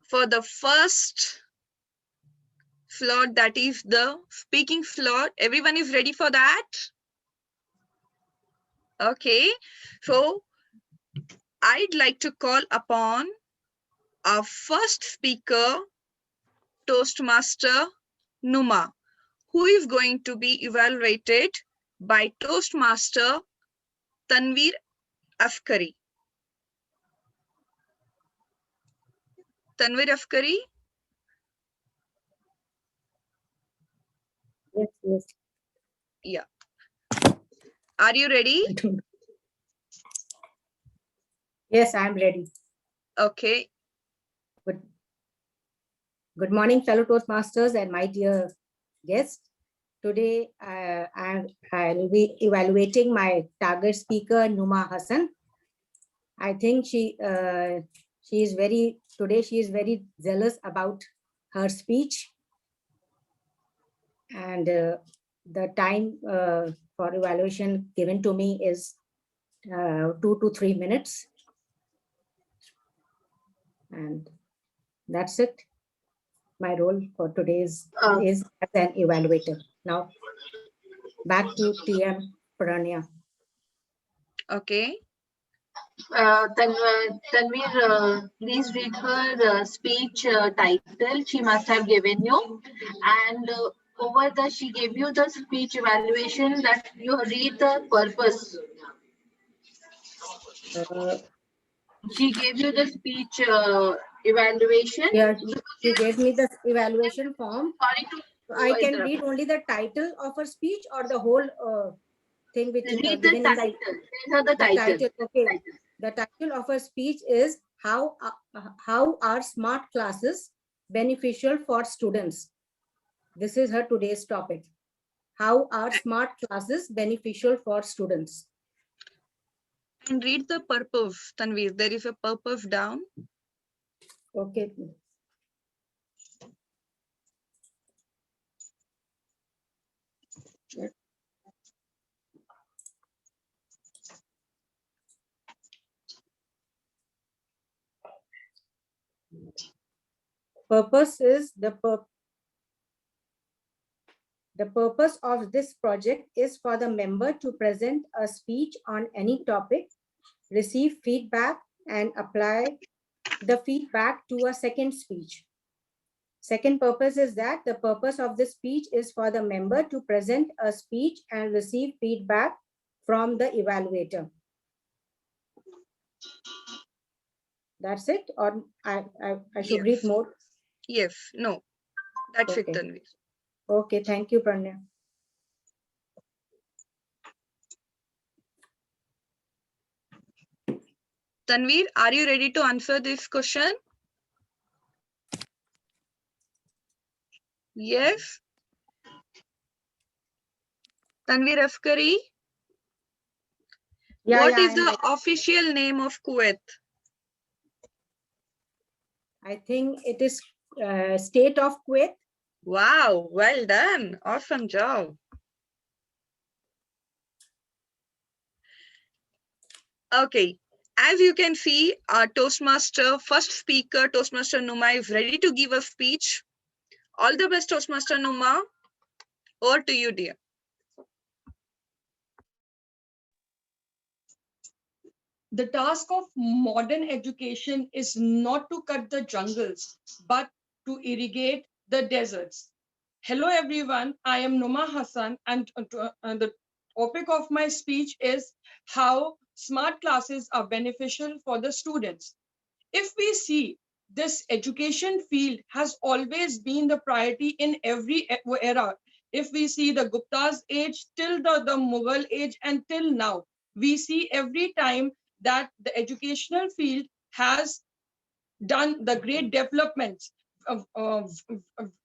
for the first floor, that is the speaking floor. Everyone is ready for that? Okay, so I'd like to call upon our first speaker, Toastmaster Numa, who is going to be evaluated by Toastmaster Tanveer Afkari. Tanveer Afkari? Yes, yes. Yeah. Are you ready? Yes, I'm ready. Okay. Good morning, fellow Toastmasters and my dear guests. Today, I'll be evaluating my target speaker, Numa Hassan. I think she is very zealous about her speech, and the time for evaluation given to me is 2 to 3 minutes, and that's it. My role for today is as an evaluator. Now, back to TM Pranaya. Okay. Tanveer, please read her speech title she must have given you, and she gave you the speech evaluation that you read the purpose. She gave you the speech evaluation. Yeah, she gave me the evaluation form. Sorry to I can read only the title of her speech or the whole thing which is read given the in the title. Okay. The title of her speech is how are smart classes beneficial for students? This is her today's topic. How are smart classes beneficial for students? And read the purpose, Tanveer. There is a purpose down. Okay. Purpose is the purpose of this project is for the member to present a speech on any topic, receive feedback, and apply the feedback to a second speech. Second purpose is that the purpose of this speech is for the member to present a speech and receive feedback from the evaluator. That's it, or I should read more? Yes, no, that's it, Tanveer. Okay, thank you, Pranya. Tanveer, are you ready to answer this question? Yes. Tanveer Afkari? What is the official name of Kuwait? I think it is State of Kuwait. Wow, well done. Awesome job. Okay, as you can see, our Toastmaster, first speaker, Toastmaster Numa, is ready to give a speech. All the best, Toastmaster Numa. Over to you, dear. The task of modern education is not to cut the jungles, but to irrigate the deserts. Hello, everyone. I am Numa Hassan, and the topic of my speech is how smart classes are beneficial for the students. If we see, this education field has always been the priority in every era. If we see the Gupta's age till the Mughal age and till now, we see every time that the educational field has done the great developments of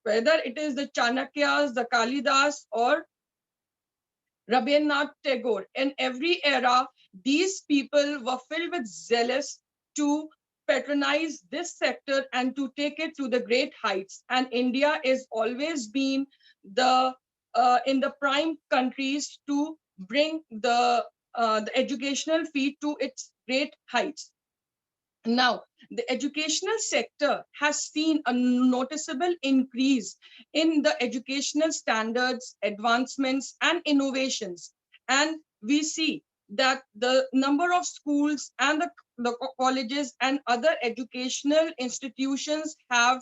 whether it is the Chanakyas, the Kalidas, or Rabindranath Tagore. In every era, these people were filled with zealous to patronize this sector and to take it to the great heights. And India is always been the in the prime countries to bring the educational field to its great heights. Now, the educational sector has seen a noticeable increase in the educational standards, advancements, and innovations. And we see that the number of schools and the colleges and other educational institutions have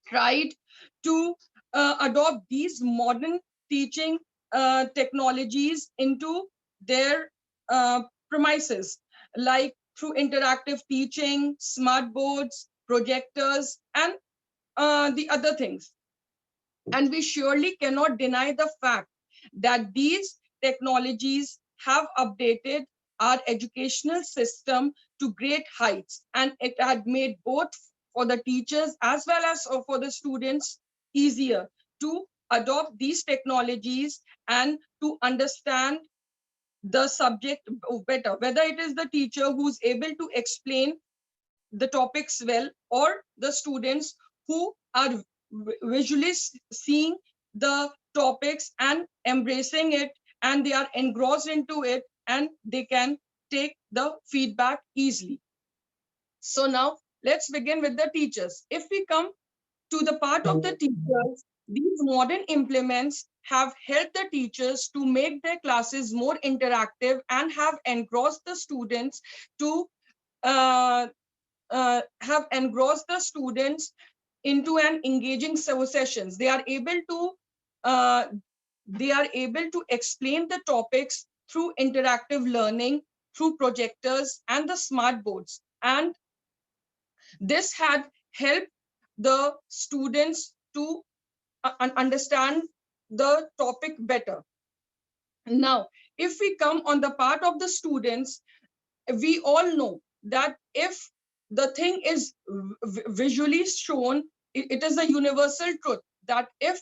tried to adopt these modern teaching technologies into their premises, like through interactive teaching, smart boards, projectors, and the other things. And we surely cannot deny the fact that these technologies have updated our educational system to great heights, and it had made both for the teachers as well as for the students easier to adopt these technologies and to understand the subject better, whether it is the teacher who's able to explain the topics well, or the students who are visually seeing the topics and embracing it, and they are engrossed into it, and they can take the feedback easily. So now let's begin with the teachers. If we come to the part of the teachers, these modern implements have helped the teachers to make their classes more interactive and have engrossed the students to have engrossed the students into an engaging sessions. Uh, they are able to explain the topics through interactive learning, through projectors and the smart boards. And this had helped the students to understand the topic better. Now, if we come on the part of the students, we all know that if the thing is visually shown, it is a universal truth that if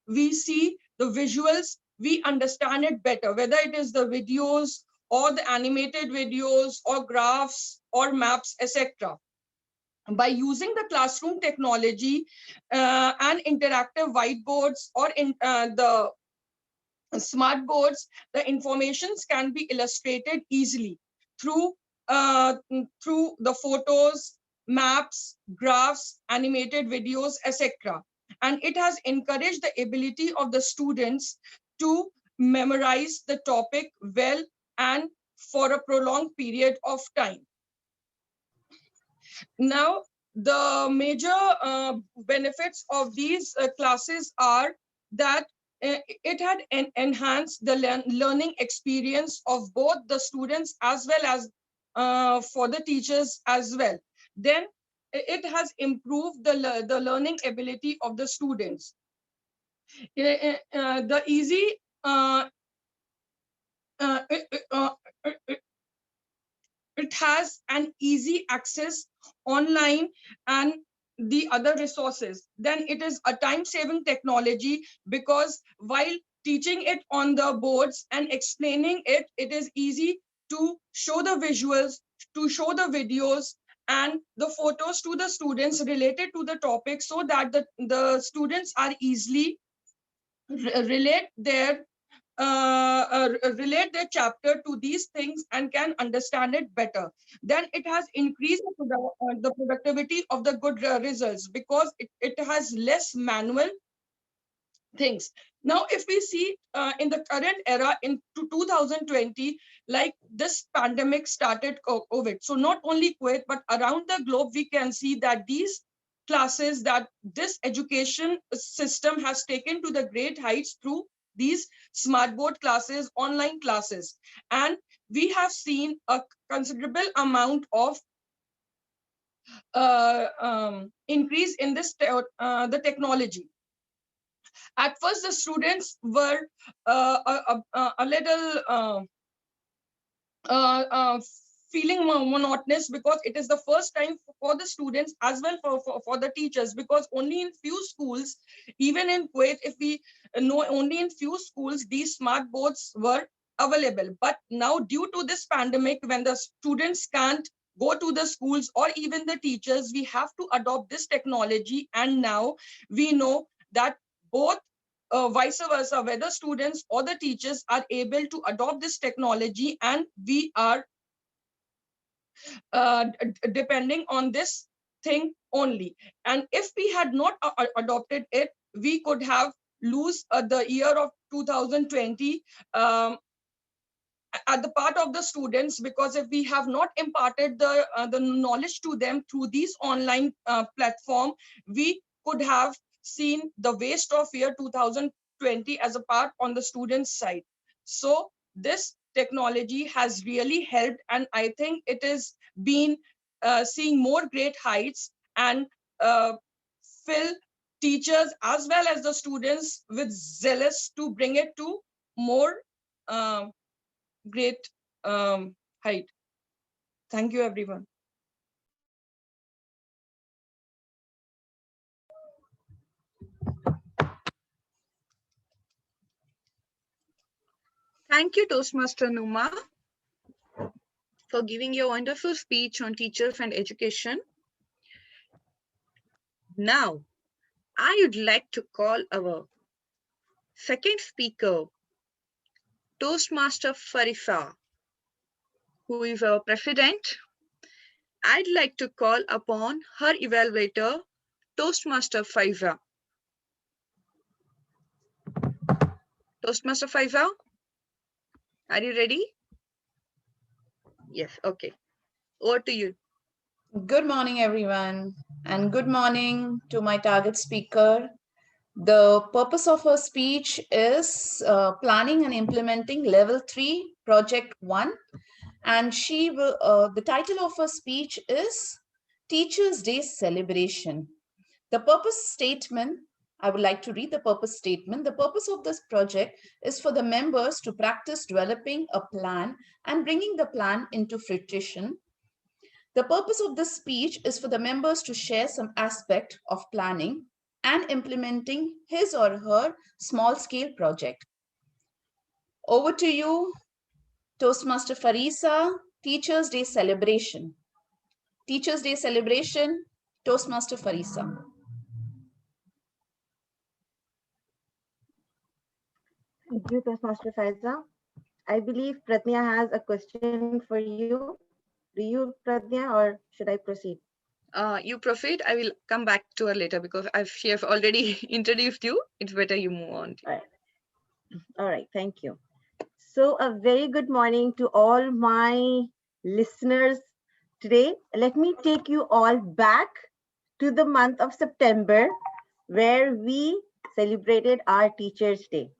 we see the visuals, we understand it better, whether it is the videos or the animated videos or graphs or maps, etc. By using the classroom technology and interactive whiteboards or in the smart boards, the informations can be illustrated easily through through the photos, maps, graphs, animated videos, etc. And it has encouraged the ability of the students to memorize the topic well and for a prolonged period of time. Now, the major benefits of these classes are that it had enhanced the learning experience of both the students as well as for the teachers as well. Then it has improved the learning ability of the students. The easy uh, uh, it has an easy access online and the other resources. Then it is a time-saving technology, because while teaching it on the boards and explaining it, it is easy to show the visuals, to show the videos and the photos to the students related to the topic, so that the students are easily relate their chapter to these things and can understand it better. Then it has increased the productivity of the good results, because it has less manual things. Now, if we see in the current era in 2020, like this pandemic started COVID. So not only Kuwait, but around the globe, we can see that these classes, that this education system has taken to the great heights through these smart board classes, online classes. And we have seen a considerable amount of increase in this the technology. At first, the students were a little uh, uh, feeling monotonous, because it is the first time for the students as well for the teachers, because only in few schools, even in Kuwait, if we know, only in few schools these smart boards were available. But now, due to this pandemic, when the students can't go to the schools or even the teachers, we have to adopt this technology. And now we know that both vice versa, whether students or the teachers are able to adopt this technology, and we are depending on this thing only. And if we had not adopted it, we could have lose the year of 2020 um, at the part of the students, because if we have not imparted the knowledge to them through these online platform, we could have seen the waste of year 2020 as a part on the students side. So this technology has really helped, and I think it is been seeing more great heights, and uh, fill teachers as well as the students with zealous to bring it to more great height. Thank you, everyone. Thank you, Toastmaster Numa, for giving your wonderful speech on teachers and education. Now, I would like to call our second speaker, Toastmaster Farisa, who is our president. I'd like to call upon her evaluator, Toastmaster Faiza. Toastmaster Faiza, are you ready? Yes, okay. Over to you. Good morning, everyone, and good morning to my target speaker. The purpose of her speech is planning and implementing Level 3 Project 1, and she will. The title of her speech is Teachers' Day Celebration. The purpose statement, I would like to read the purpose statement. The purpose of this project is for the members to practice developing a plan and bringing the plan into fruition. The purpose of this speech is for the members to share some aspect of planning and implementing his or her small-scale project. Over to you, Toastmaster Farisa, Teachers' Day Celebration. Teachers' Day Celebration, Toastmaster Farisa. Thank you, Toastmaster Faiza. I believe Pratnya has a question for you. Do you, Pratnya, or should I proceed? You proceed. I will come back to her later because she has already introduced you. It's better you move on. All right. All right, thank you. So a very good morning to all my listeners today. Let me take you all back to the month of September, where we celebrated our Teachers' Day.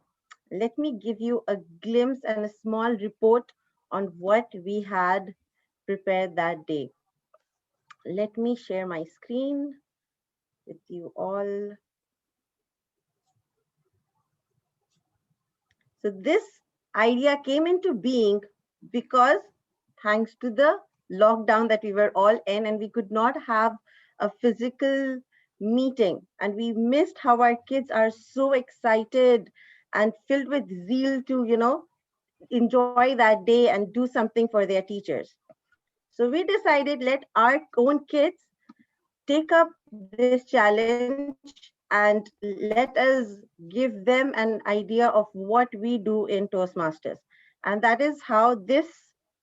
Let me give you a glimpse and a small report on what we had prepared that day. Let me share my screen with you all. So this idea came into being because thanks to the lockdown that we were all in, and we could not have a physical meeting, and we missed how our kids are so excited and filled with zeal to, enjoy that day and do something for their teachers. So we decided, let our own kids take up this challenge and let us give them an idea of what we do in Toastmasters. And that is how this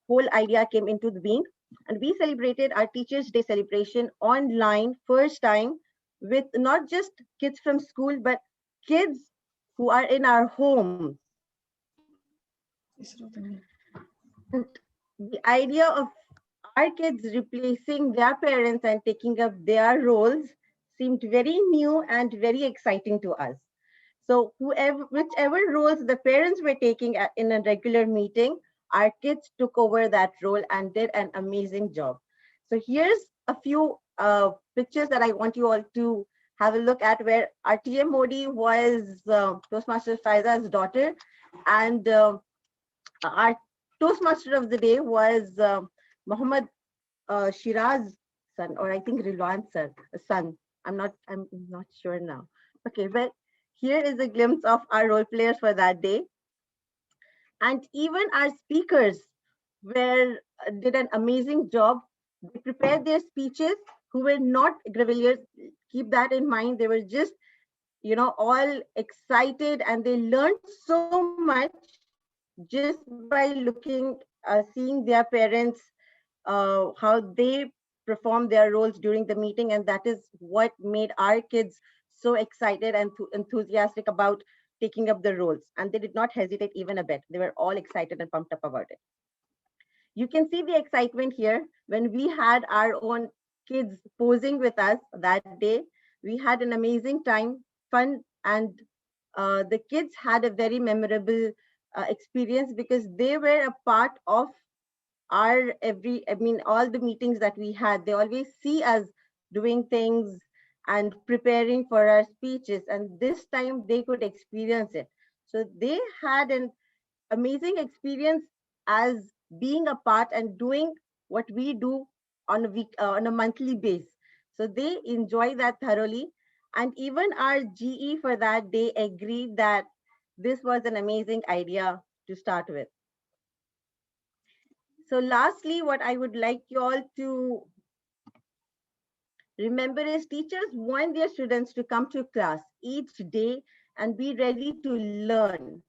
whole idea came into the being. And we celebrated our Teachers' Day celebration online first time with not just kids from school, but kids who are in our homes. And the idea of our kids replacing their parents and taking up their roles seemed very new and very exciting to us. So whichever roles the parents were taking in a regular meeting, our kids took over that role and did an amazing job. So here's a few pictures that I want you all to have a look at, where our TM Modi was Toastmaster Faiza's daughter, and our Toastmaster of the day was Muhammad Shiraz son, or I think Rilwan's son. I'm not sure now. Okay, but here is a glimpse of our role players for that day. And even our speakers did an amazing job. They prepared their speeches, who were not greveliers. Keep that in mind. They were just, all excited, and they learned so much just by seeing their parents how they perform their roles during the meeting, and that is what made our kids so excited and enthusiastic about taking up the roles. And they did not hesitate even a bit. They were all excited and pumped up about it. You can see the excitement here when we had our own kids posing with us that day. We had an amazing time, fun, and the kids had a very memorable experience because they were a part of our all the meetings that we had. They always see us doing things and preparing for our speeches, and this time they could experience it. So they had an amazing experience as being a part and doing what we do on a week on a monthly base. So they enjoy that thoroughly, and even our GE for that day agreed that this was an amazing idea to start with. So lastly, what I would like you all to remember is teachers want their students to come to class each day and be ready to learn.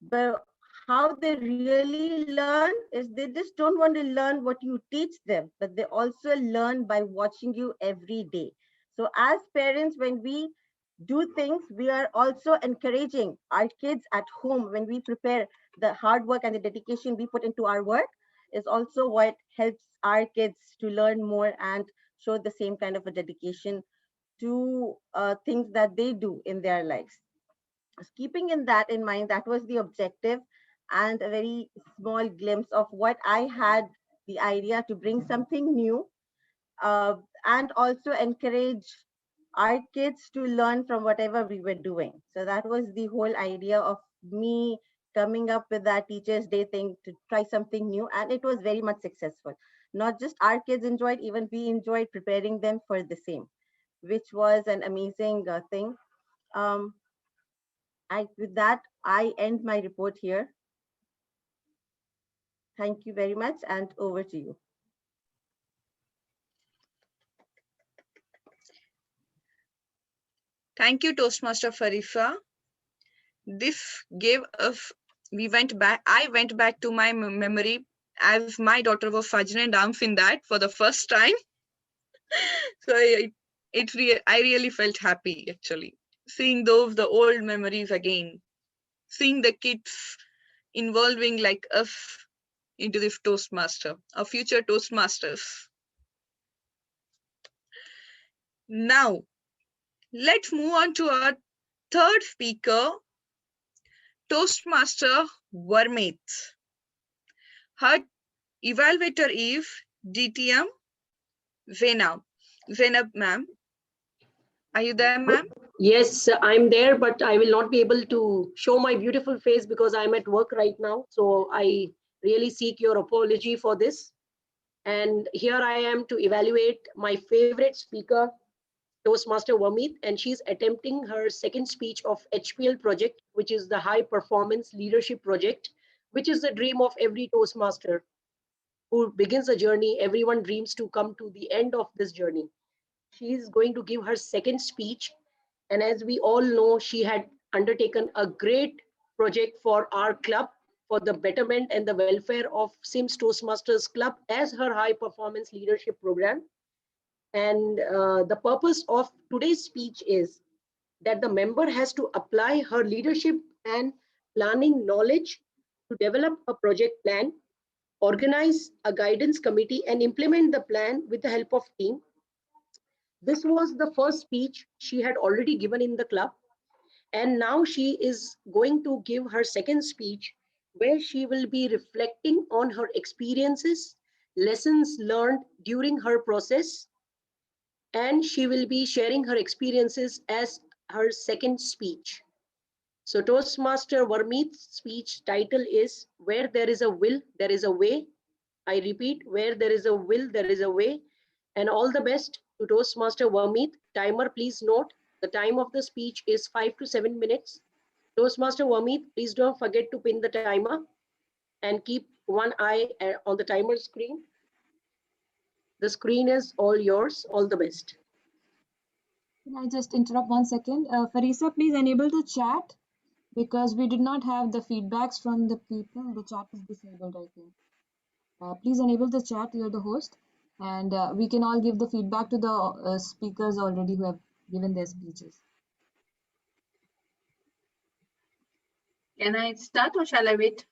But how they really learn is they just don't want to learn what you teach them, but they also learn by watching you every day. So as parents, when we do things, we are also encouraging our kids at home. When we prepare, the hard work and the dedication we put into our work is also what helps our kids to learn more and show the same kind of a dedication to things that they do in their lives. Keeping that in mind, that was the objective and a very small glimpse of what I had the idea to bring something new, uh, and also encourage our kids to learn from whatever we were doing. So that was the whole idea of me coming up with that Teachers Day thing, to try something new, and it was very much successful. Not just our kids enjoyed, even we enjoyed preparing them for the same, which was an amazing thing. Um, with that, I end my report here. Thank you very much, and over to you. Thank you, Toastmaster Farifa. This gave us, I went back to my memory as my daughter was Sajne dance in that for the first time. So I really felt happy actually. Seeing the old memories again. Seeing the kids involving like us into this Toastmaster, our future Toastmasters. Now, let's move on to our third speaker, Toastmaster Vermeet. Her evaluator is DTM Zainab ma'am. Are you there, ma'am? Yes, I'm there, but I will not be able to show my beautiful face because I'm at work right now. So I really seek your apology for this. And here I am to evaluate my favorite speaker, Toastmaster Vermeet, and she's attempting her second speech of HPL project, which is the High Performance Leadership Project, which is the dream of every Toastmaster who begins a journey. Everyone dreams to come to the end of this journey. She's going to give her second speech. And as we all know, she had undertaken a great project for our club for the betterment and the welfare of SIMS Toastmasters Club as her high performance leadership program. And the purpose of today's speech is that the member has to apply her leadership and planning knowledge to develop a project plan, organize a guidance committee, and implement the plan with the help of team. This was the first speech she had already given in the club. And now she is going to give her second speech where she will be reflecting on her experiences, lessons learned during her process, and she will be sharing her experiences as her second speech. So Toastmaster Vermeet's speech title is Where There Is a Will, There Is a Way. I repeat, where there is a will, there is a way. And all the best to Toastmaster Vermeet. Timer, please note, the time of the speech is 5 to 7 minutes. Toastmaster Vermeet, please don't forget to pin the timer and keep one eye on the timer screen. The screen is all yours. All the best. Can I just interrupt 1 second? Farisa, please enable the chat because we did not have the feedbacks from the people. The chat is disabled, I think. Please enable the chat. You're the host, and we can all give the feedback to the speakers already who have given their speeches. Can I start or shall I wait?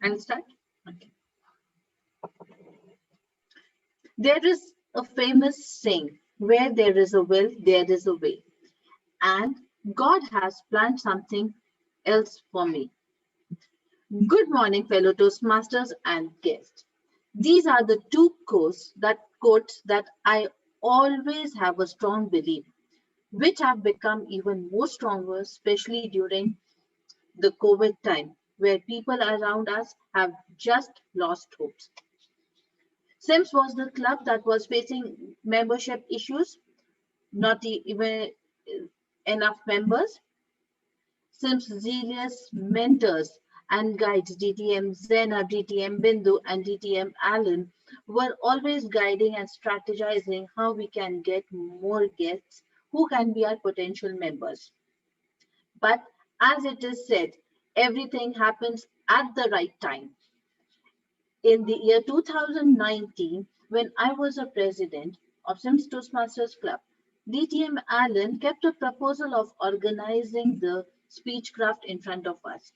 And start? Okay. There is a famous saying, where there is a will, there is a way. And God has planned something else for me. Good morning, fellow Toastmasters and guests. These are the two quotes that I always have a strong belief, which have become even more stronger, especially during the COVID time, where people around us have just lost hopes. SIMS was the club that was facing membership issues, not even enough members. SIMS zealous mentors and guides DTM Zena, DTM Bindu, and DTM Allen were always guiding and strategizing how we can get more guests who can be our potential members. But as it is said, everything happens at the right time. In the year 2019, when I was a president of SIMS Toastmasters Club, DTM Allen kept a proposal of organizing the speechcraft in front of us.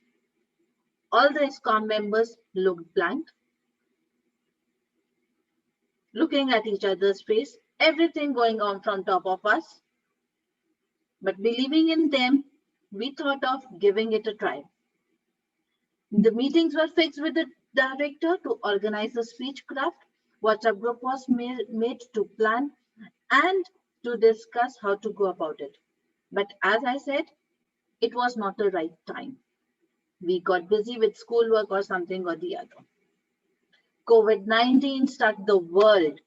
All the ISCOM members looked blank, looking at each other's face, everything going on from top of us. But believing in them, we thought of giving it a try. The meetings were fixed with the director to organize the speechcraft. WhatsApp group was made to plan and to discuss how to go about it. But as I said, it was not the right time. We got busy with schoolwork or something or the other. COVID-19 struck the world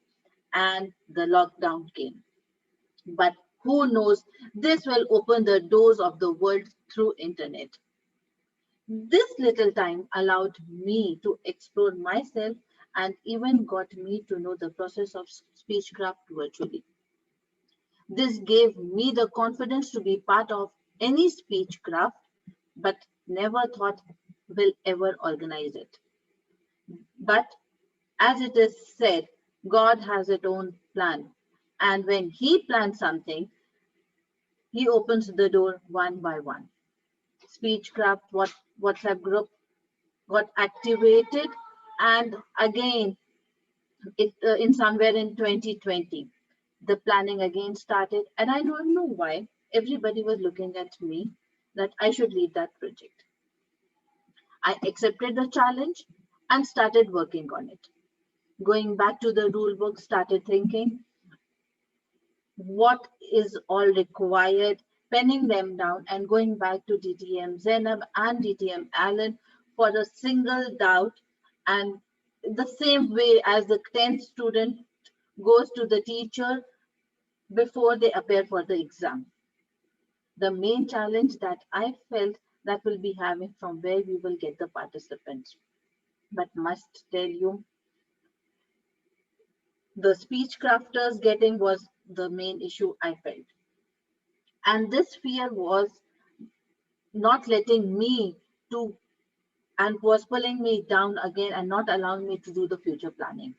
and the lockdown came. But who knows, this will open the doors of the world through internet. This little time allowed me to explore myself and even got me to know the process of speechcraft virtually. This gave me the confidence to be part of any speechcraft, but never thought will ever organize it. But as it is said, God has his own plan. And when he plans something, he opens the door one by one. Speechcraft WhatsApp group got activated, and again, in somewhere in 2020, the planning again started, and I don't know why everybody was looking at me that I should lead that project. I accepted the challenge and started working on it. Going back to the rule book, started thinking what is all required, penning them down, and going back to DTM Zainab and DTM Allen for a single doubt, and the same way as the 10th student goes to the teacher before they appear for the exam. The main challenge that I felt that we'll be having from where we will get the participants. But must tell you, the speech crafters getting was the main issue I felt. And this fear was not letting me to and was pulling me down again and not allowing me to do the future planning.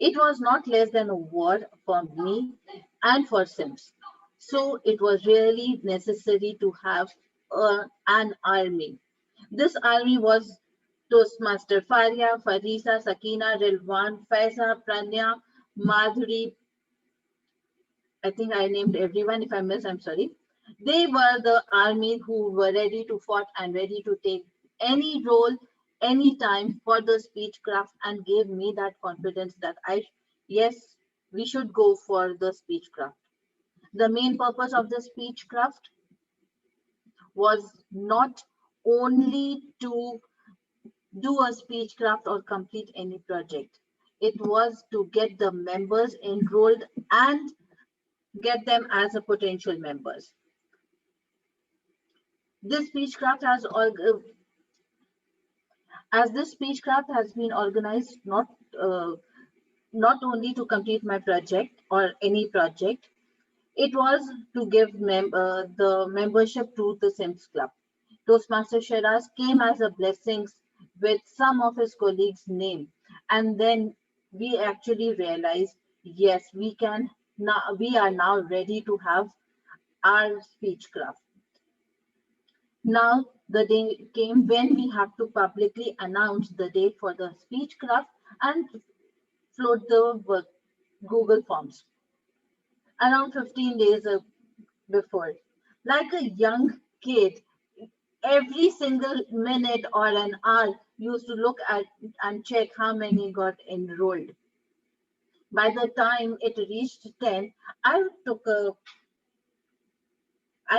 It was not less than a war for me and for SIMS. So it was really necessary to have an army. This army was Toastmaster Faria, Farisa, Sakina, Rilwan, Faiza, Pranya, Madhuri. I think I named everyone. If I miss, I'm sorry. They were the army who were ready to fight and ready to take any role, any time for the speechcraft, and gave me that confidence that yes, we should go for the speechcraft. The main purpose of the speechcraft was not only to do a speechcraft or complete any project. It was to get the members enrolled and get them as a potential members. This speechcraft has been organized not only to complete my project or any project, it was to give the membership to the SIMS Club. Toastmaster Shiraz came as a blessing with some of his colleagues' name. And then we actually realized, yes, we are now ready to have our speechcraft. Now the day came when we have to publicly announce the date for the speechcraft and float the Google Forms around 15 days before. Like a young kid, every single minute or an hour used to look at and check how many got enrolled. By the time it reached 10, I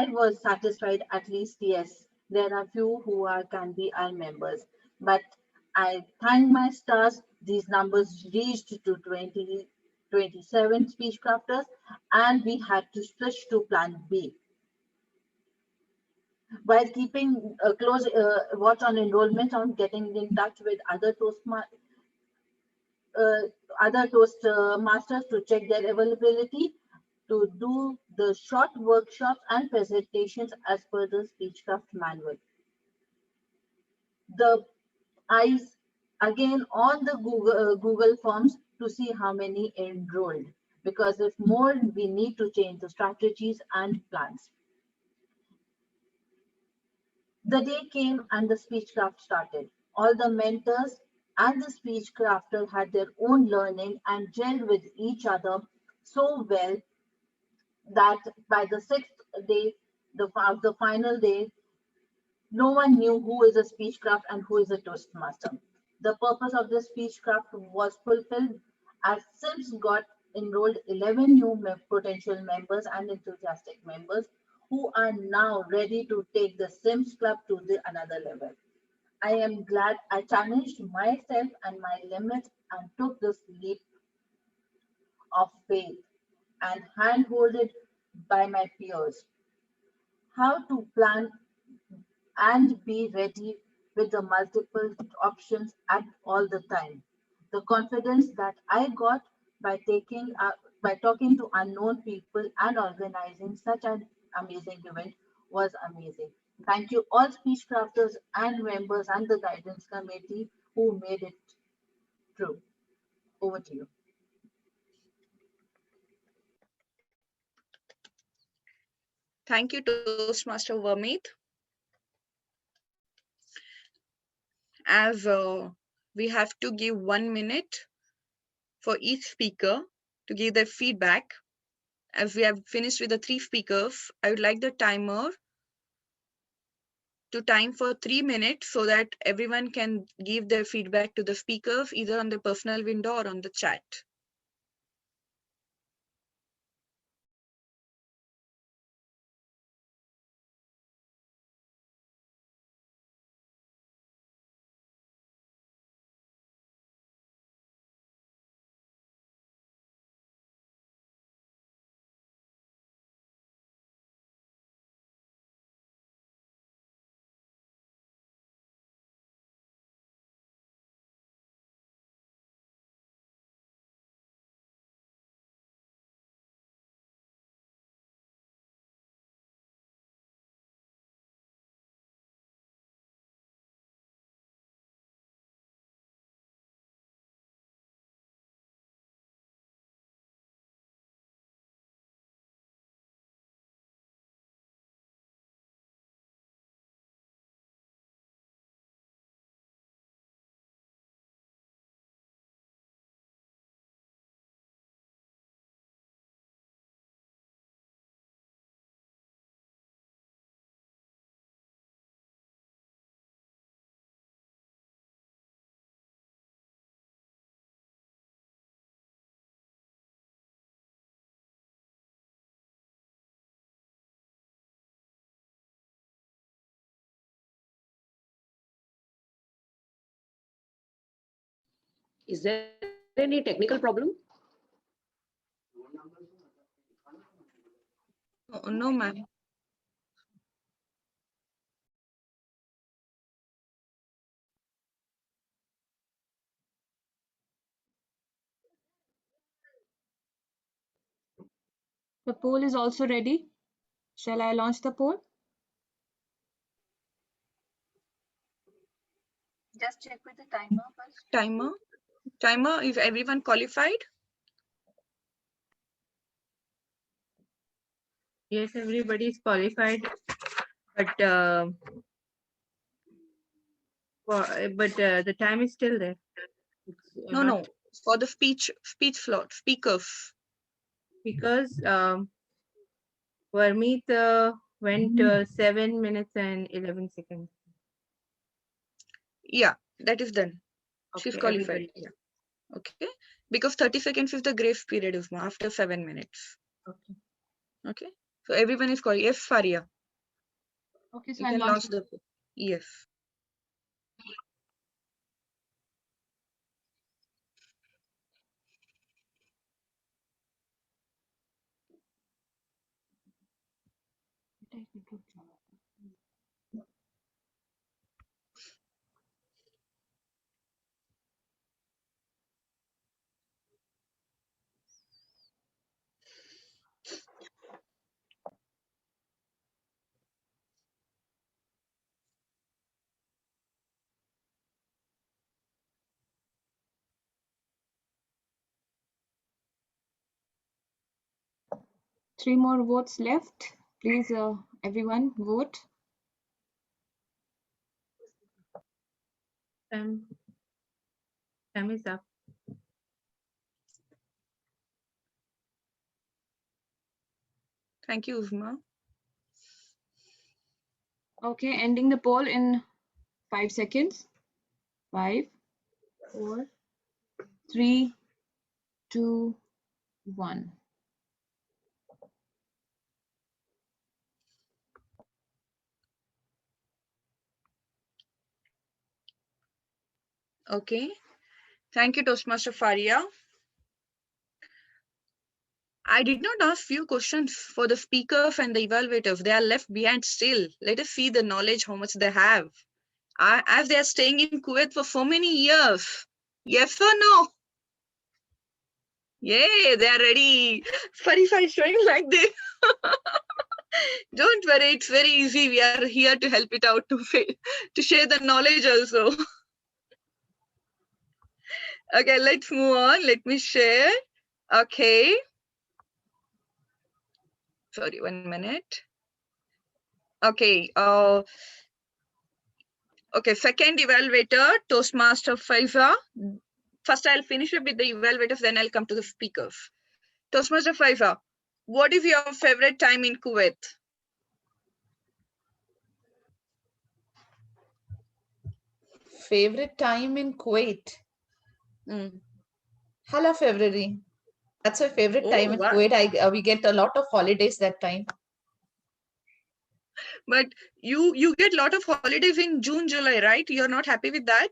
was satisfied, at least. Yes, there are few who can be our members, but I thank my stars, these numbers reached to 27 speech crafters, and we had to switch to plan B. While keeping a close watch on enrollment, on getting in touch with other Toastmasters to check their availability, to do the short workshops and presentations as per the Speechcraft manual. The eyes again on the Google Forms to see how many enrolled, because if more, we need to change the strategies and plans. The day came and the Speechcraft started. All the mentors and the Speechcrafter had their own learning and gelled with each other so well that by the sixth day, the final day, no one knew who is a speechcraft and who is a Toastmaster. The purpose of this speechcraft was fulfilled as SIMS got enrolled 11 new potential members and enthusiastic members who are now ready to take the SIMS club to the another level. I am glad I challenged myself and my limits and took this leap of faith and handholded by my peers. How to plan and be ready with the multiple options at all the time. The confidence that I got by talking to unknown people and organizing such an amazing event was amazing. Thank you all speech crafters and members and the guidance committee who made it true. Over to you. Thank you, Toastmaster Vermeet. As we have to give 1 minute for each speaker to give their feedback. As we have finished with the 3 speakers, I would like the timer to time for 3 minutes so that everyone can give their feedback to the speakers either on the personal window or on the chat. Is there any technical problem? Oh, no, ma'am. The poll is also ready. Shall I launch the poll? Just check with the timer first. Timer, is everyone qualified? Yes, everybody is qualified, but the time is still there. It's No, not no, for the speech slot, speakers. because Varmeet went 7 minutes and 11 seconds. Yeah, that is done. She's Okay, qualified. everybody. Yeah. Okay. Because 30 seconds is the grace period, Usma, after 7 minutes. Okay. Okay. So everyone is qualified. Yes, Faria. Okay, so You I'll can launch launch the. Yes. three more votes left. Please, everyone vote. Time is up. Thank you, Usma. Okay, ending the poll in 5 seconds. 5, 4, 3, 2, 1. Okay. Thank you, Toastmaster Faria. I did not ask few questions for the speakers and the evaluators. They are left behind still. Let us see the knowledge, how much they have. As they are staying in Kuwait for so many years. Yes or no? Yay, they are ready. Farifa is showing like this. Don't worry, it's very easy. We are here to help it out, to share the knowledge also. Okay, let's move on. Let me share. Okay. Sorry, 1 minute. Okay. Okay, second evaluator, Toastmaster Faiza. First, I'll finish up with the evaluators, then I'll come to the speakers. Toastmaster Faiza, what is your favorite time in Kuwait? Favorite time in Kuwait? Mm. Hala February. That's my favorite Oh, time in wow. Kuwait. We get a lot of holidays that time. But you get a lot of holidays in June, July, right? You're not happy with that?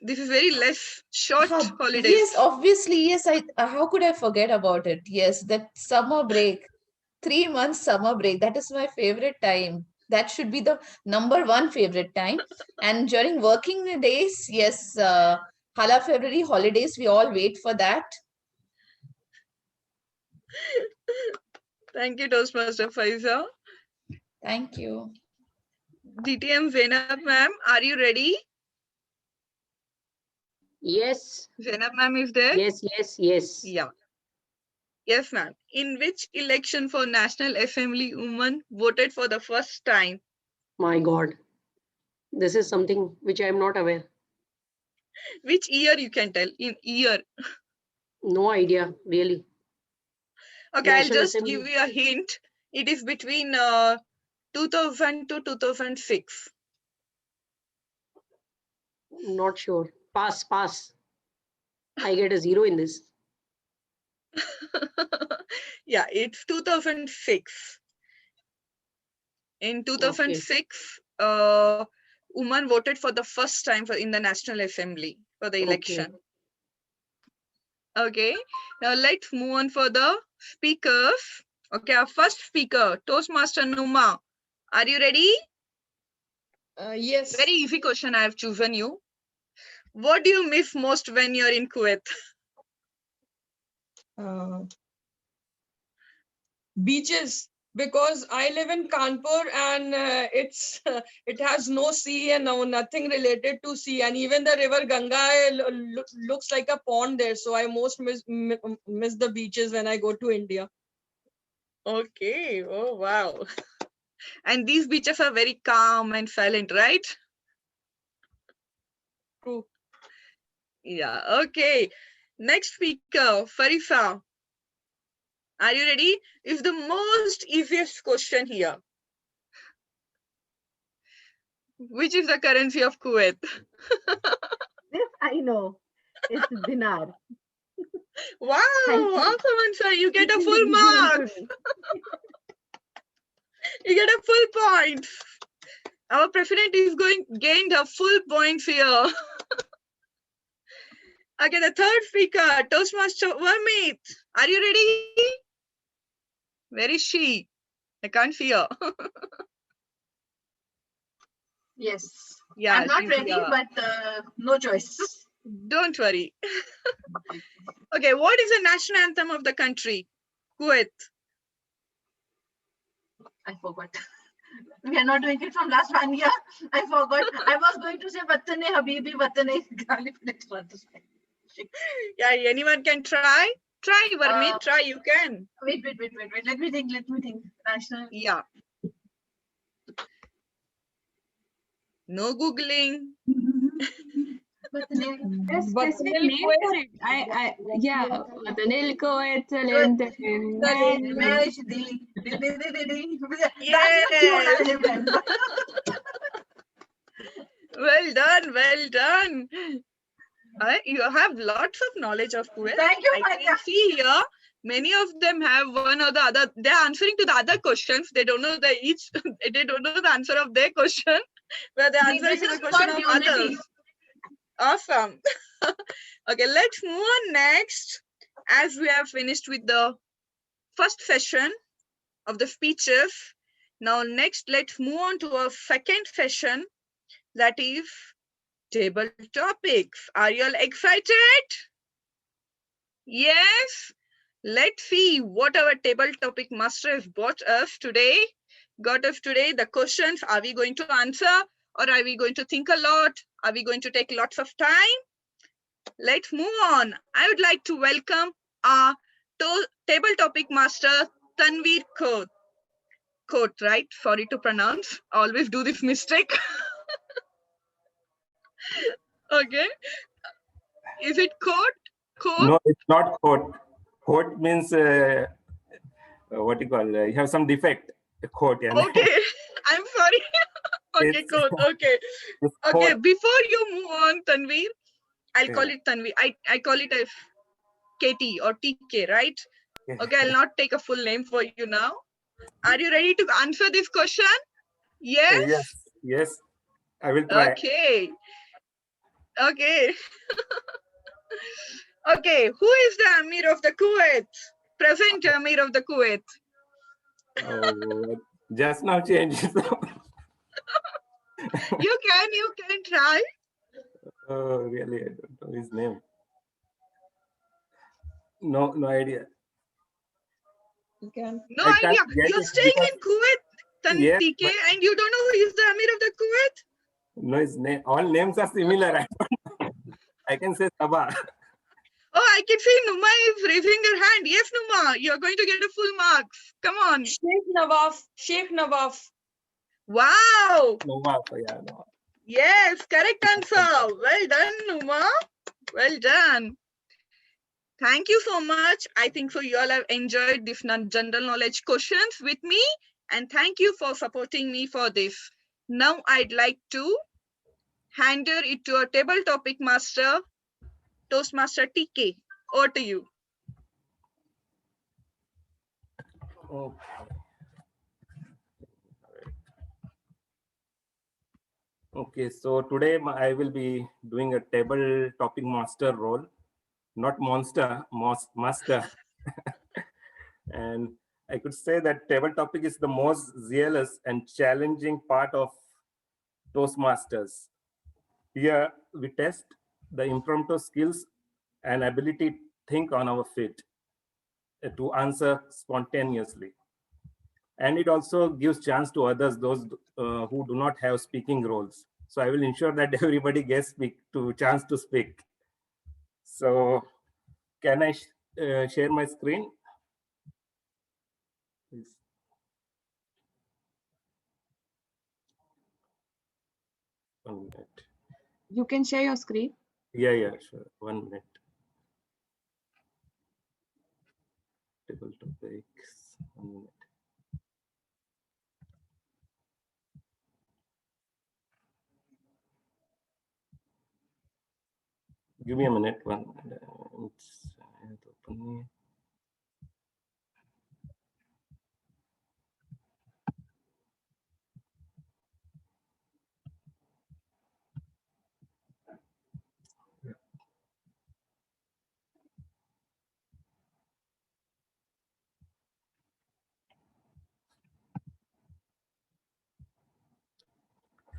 This is very less short holidays. Yes, obviously, yes. How could I forget about it? Yes, that summer break, 3 months summer break. That is my favorite time. That should be the number one favorite time. And during working days, yes, Hala February holidays, we all wait for that. Thank you, Toastmaster Faiza. Thank you. DTM Zainab ma'am, are you ready? Yes. Zainab ma'am is there? Yes, yes, yes. Yeah. Yes, ma'am. In which election for National Assembly women voted for the first time? My God. This is something which I am not aware. Which year you can tell? In year. No idea, really. Okay, National I'll just Assembly. give you a hint. It is between 2000 to 2006. Not sure. Pass, pass. I get a 0 in this. Yeah, it's 2006. In 2006, women voted for the first time in the National Assembly for the election. Okay, now let's move on for the speakers. Okay, our first speaker, Toastmaster Numa. Are you ready? Yes. Very easy question I have chosen you. What do you miss most when you're in Kuwait? Beaches, because I live in Kanpur and it's it has no sea and nothing related to sea, and even the river Ganga looks like a pond there. So I most miss the beaches when I go to India. Okay. Oh, wow. And these beaches are very calm and silent, right? True. Yeah. Okay. Next speaker, Farisa. Are you ready? Is the most easiest question here. Which is the currency of Kuwait? This I know. It's dinar. Wow, Thank you. awesome answer. You get a Teaching full is given to mark. me. You get a full point. Our president is gained a full point here. Okay, the third speaker, Toastmaster Vermeet. Are you ready? Where is she? I can't see her. Yes. Yeah, I'm not she's ready, here. but no choice. Don't worry. Okay, what is the national anthem of the country? Kuwait. I forgot. We are not doing it from last 1 year. I forgot. I was going to say Vatane Habibi Vatane Gali. Yeah, anyone can try. Try, Vermeet. Try, you can. Wait. Let me think. National. Yeah. No Googling. There's specific name for it. Yeah, Vatanil ko excellent. Yes. Well done, well done. You have lots of knowledge of Kuwait. Thank you, I can see here many of them have one or the other. They're answering to the other questions. They don't know they don't know the answer of their question, where they're answering to the question of others. Awesome. Okay, let's move on next. As we have finished with the first session of the speeches, now next let's move on to our second session, that is table topics. Are you all excited? Yes. Let's see what our table topic master has got us today. The questions. Are we going to answer, or are we going to think a lot? Are we going to take lots of time? Let's move on. I would like to welcome our table topic master, Tanveer Khote. Khote, right? Sorry to pronounce. I always do this mistake. Okay. Is it Khote? Khote? No, it's not quote. Quote means what you call, you have some defect. Quote. Yeah. Okay. I'm sorry. Okay, It's- Khote. Okay. it's Okay, quote. before you move on, Tanveer, I'll call Yeah. it Tanveer. I call it as KT or TK, right? Yeah. Okay, I'll not take a full name for you now. Are you ready to answer this question? Yes? Yes. I will try. Okay. Okay. Okay, who is the Amir of the Kuwait? Present Amir of the Kuwait. Oh, just now changed. You can try. Oh, really? I don't know his name. No idea. You can. No I can't idea. get You're it staying because- in Kuwait, Yes, TK, but- and you don't know who is the Amir of the Kuwait? No, his name. All names are similar. I can say Sabah. Oh, I can see Numa is raising her hand. Yes, Numa, you're going to get a full marks. Come on. Sheikh Nawaf. Wow. Nova, yeah, no. Yes, correct answer. Well done, Numa. Well done. Thank you so much. I think so you all have enjoyed this general knowledge questions with me. And thank you for supporting me for this. Now I'd like to hand it to our table topic master, Toastmaster TK. Over to you. Okay. Okay, so today I will be doing a table topic master role, not monster, master. And I could say that table topic is the most zealous and challenging part of Toastmasters. Here we test the impromptu skills and ability to think on our feet, to answer spontaneously. And it also gives chance to others, those who do not have speaking roles. So I will ensure that everybody gets chance to speak. So can I share my screen? Please. One minute. You can share your screen. Yeah, sure. 1 minute. Table topics. 1 minute. Give me a minute. 1 minute. I have to open it.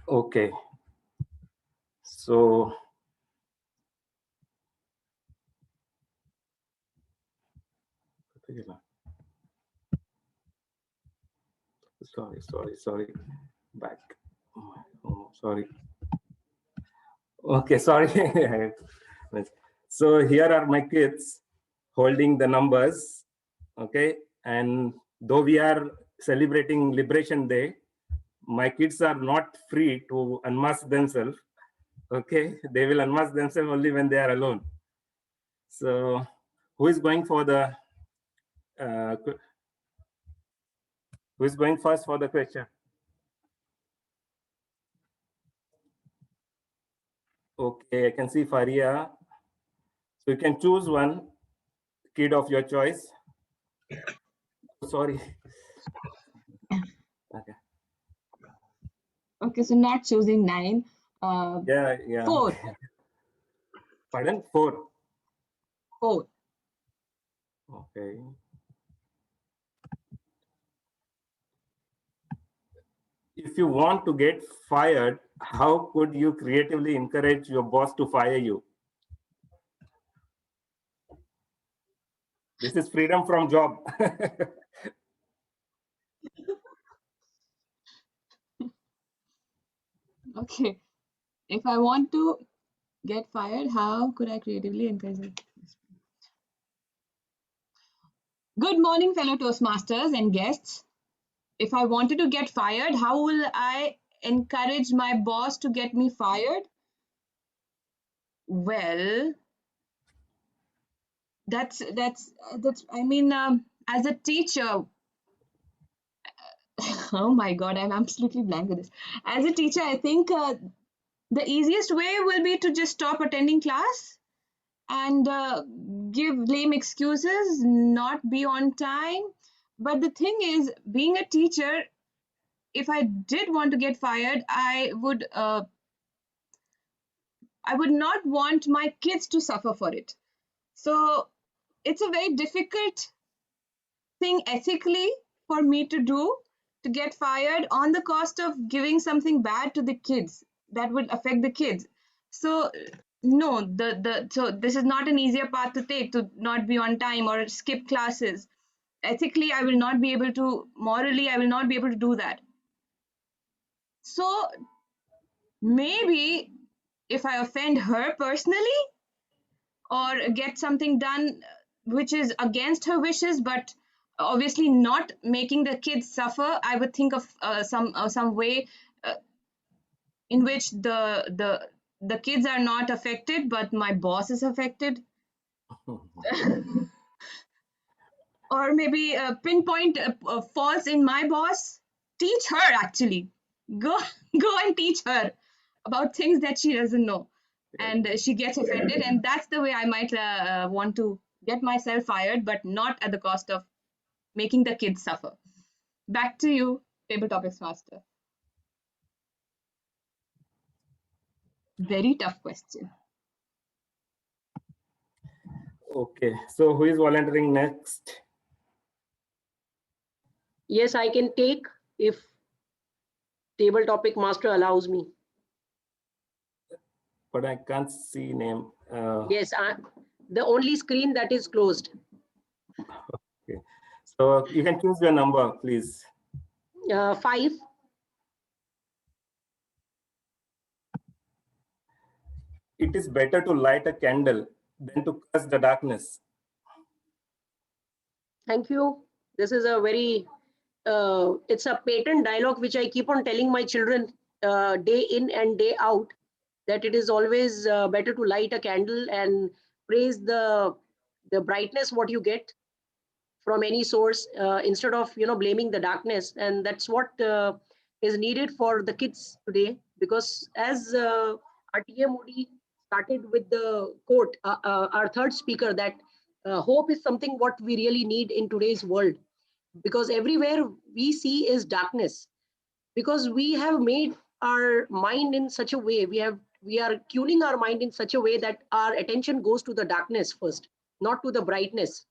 Okay. So sorry. Back. Oh, sorry. Okay, sorry. So here are my kids holding the numbers. Okay. And though we are celebrating Liberation Day, my kids are not free to unmask themselves. Okay. They will unmask themselves only when they are alone. So who is going for the who is going first for the question? Okay, I can see Faria. So you can choose one kid of your choice. Sorry. Okay. Okay, so not choosing 9. Yeah. 4. Okay. Pardon? 4. 4. Okay. If you want to get fired, how could you creatively encourage your boss to fire you? This is freedom from job. Okay. If I want to get fired, how could I creatively encourage it? Good morning, fellow Toastmasters and guests. If I wanted to get fired, how will I encourage my boss to get me fired? Well, that's I mean, as a teacher, oh my God, I'm absolutely blank with this. As a teacher, I think the easiest way will be to just stop attending class and give lame excuses, not be on time. But the thing is, being a teacher, if I did want to get fired, I would not want my kids to suffer for it. So it's a very difficult thing ethically for me to do, to get fired on the cost of giving something bad to the kids that would affect the kids. So no, so this is not an easier path to take, to not be on time or skip classes. Ethically, I will not be able to, morally, I will not be able to do that. So maybe if I offend her personally or get something done which is against her wishes, but obviously not making the kids suffer, I would think of some way in which the kids are not affected, but my boss is affected. Or maybe pinpoint faults in my boss. Teach her, actually. Go and teach her about things that she doesn't know, and she gets offended, and that's the way I might want to get myself fired, but not at the cost of making the kids suffer. Back to you, Table Topics Master. Very tough question. Okay, so who is volunteering next? Yes, I can take if Table Topic Master allows me. But I can't see name. Yes, the only screen that is closed. Okay, so you can choose your number, please. 5. It is better to light a candle than to curse the darkness. Thank you. This is a very, it's a patent dialogue which I keep on telling my children day in and day out, that it is always better to light a candle and praise the brightness what you get from any source, instead of blaming the darkness. And that's what is needed for the kids today, because as our TM Modi started with the quote, our third speaker, that hope is something what we really need in today's world, because everywhere we see is darkness, because we have made our mind in such a way, we are tuning our mind in such a way that our attention goes to the darkness first, not to the brightness.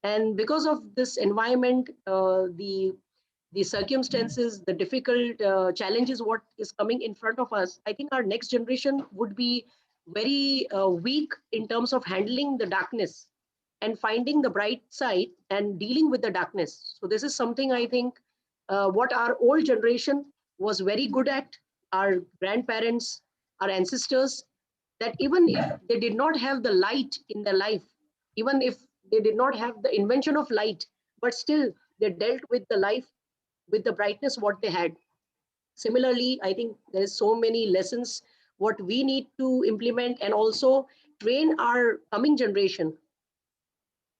And because of this environment, the circumstances, the difficult challenges what is coming in front of us, I think our next generation would be very weak in terms of handling the darkness and finding the bright side and dealing with the darkness. So this is something I think what our old generation was very good at, our grandparents, our ancestors, that even if they did not have the light in their life, even if they did not have the invention of light, but still they dealt with the life with the brightness what they had. Similarly, I think there's so many lessons what we need to implement and also train our coming generation,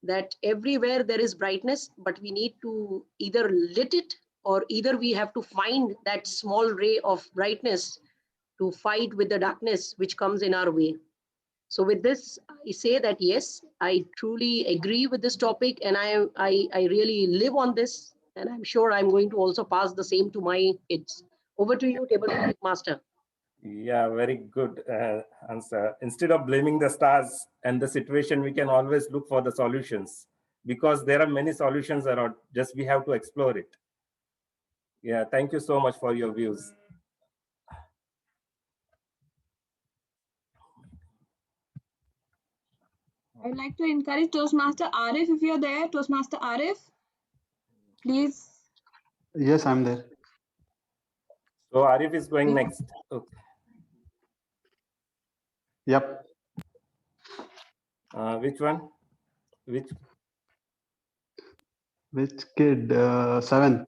that everywhere there is brightness, but we need to either lit it, or either we have to find that small ray of brightness to fight with the darkness which comes in our way. So with this, I say that yes, I truly agree with this topic, and I really live on this, and I'm sure I'm going to also pass the same to my kids. Over to you, table topic master. Yeah, very good answer. Instead of blaming the stars and the situation, we can always look for the solutions, because there are many solutions around. Just we have to explore it. Yeah, thank you so much for your views. I'd like to encourage Toastmaster Arif, if you're there. Toastmaster Arif, please. Yes, I'm there. So Arif is going next. Okay. Yep. Which one? Which kid? 7.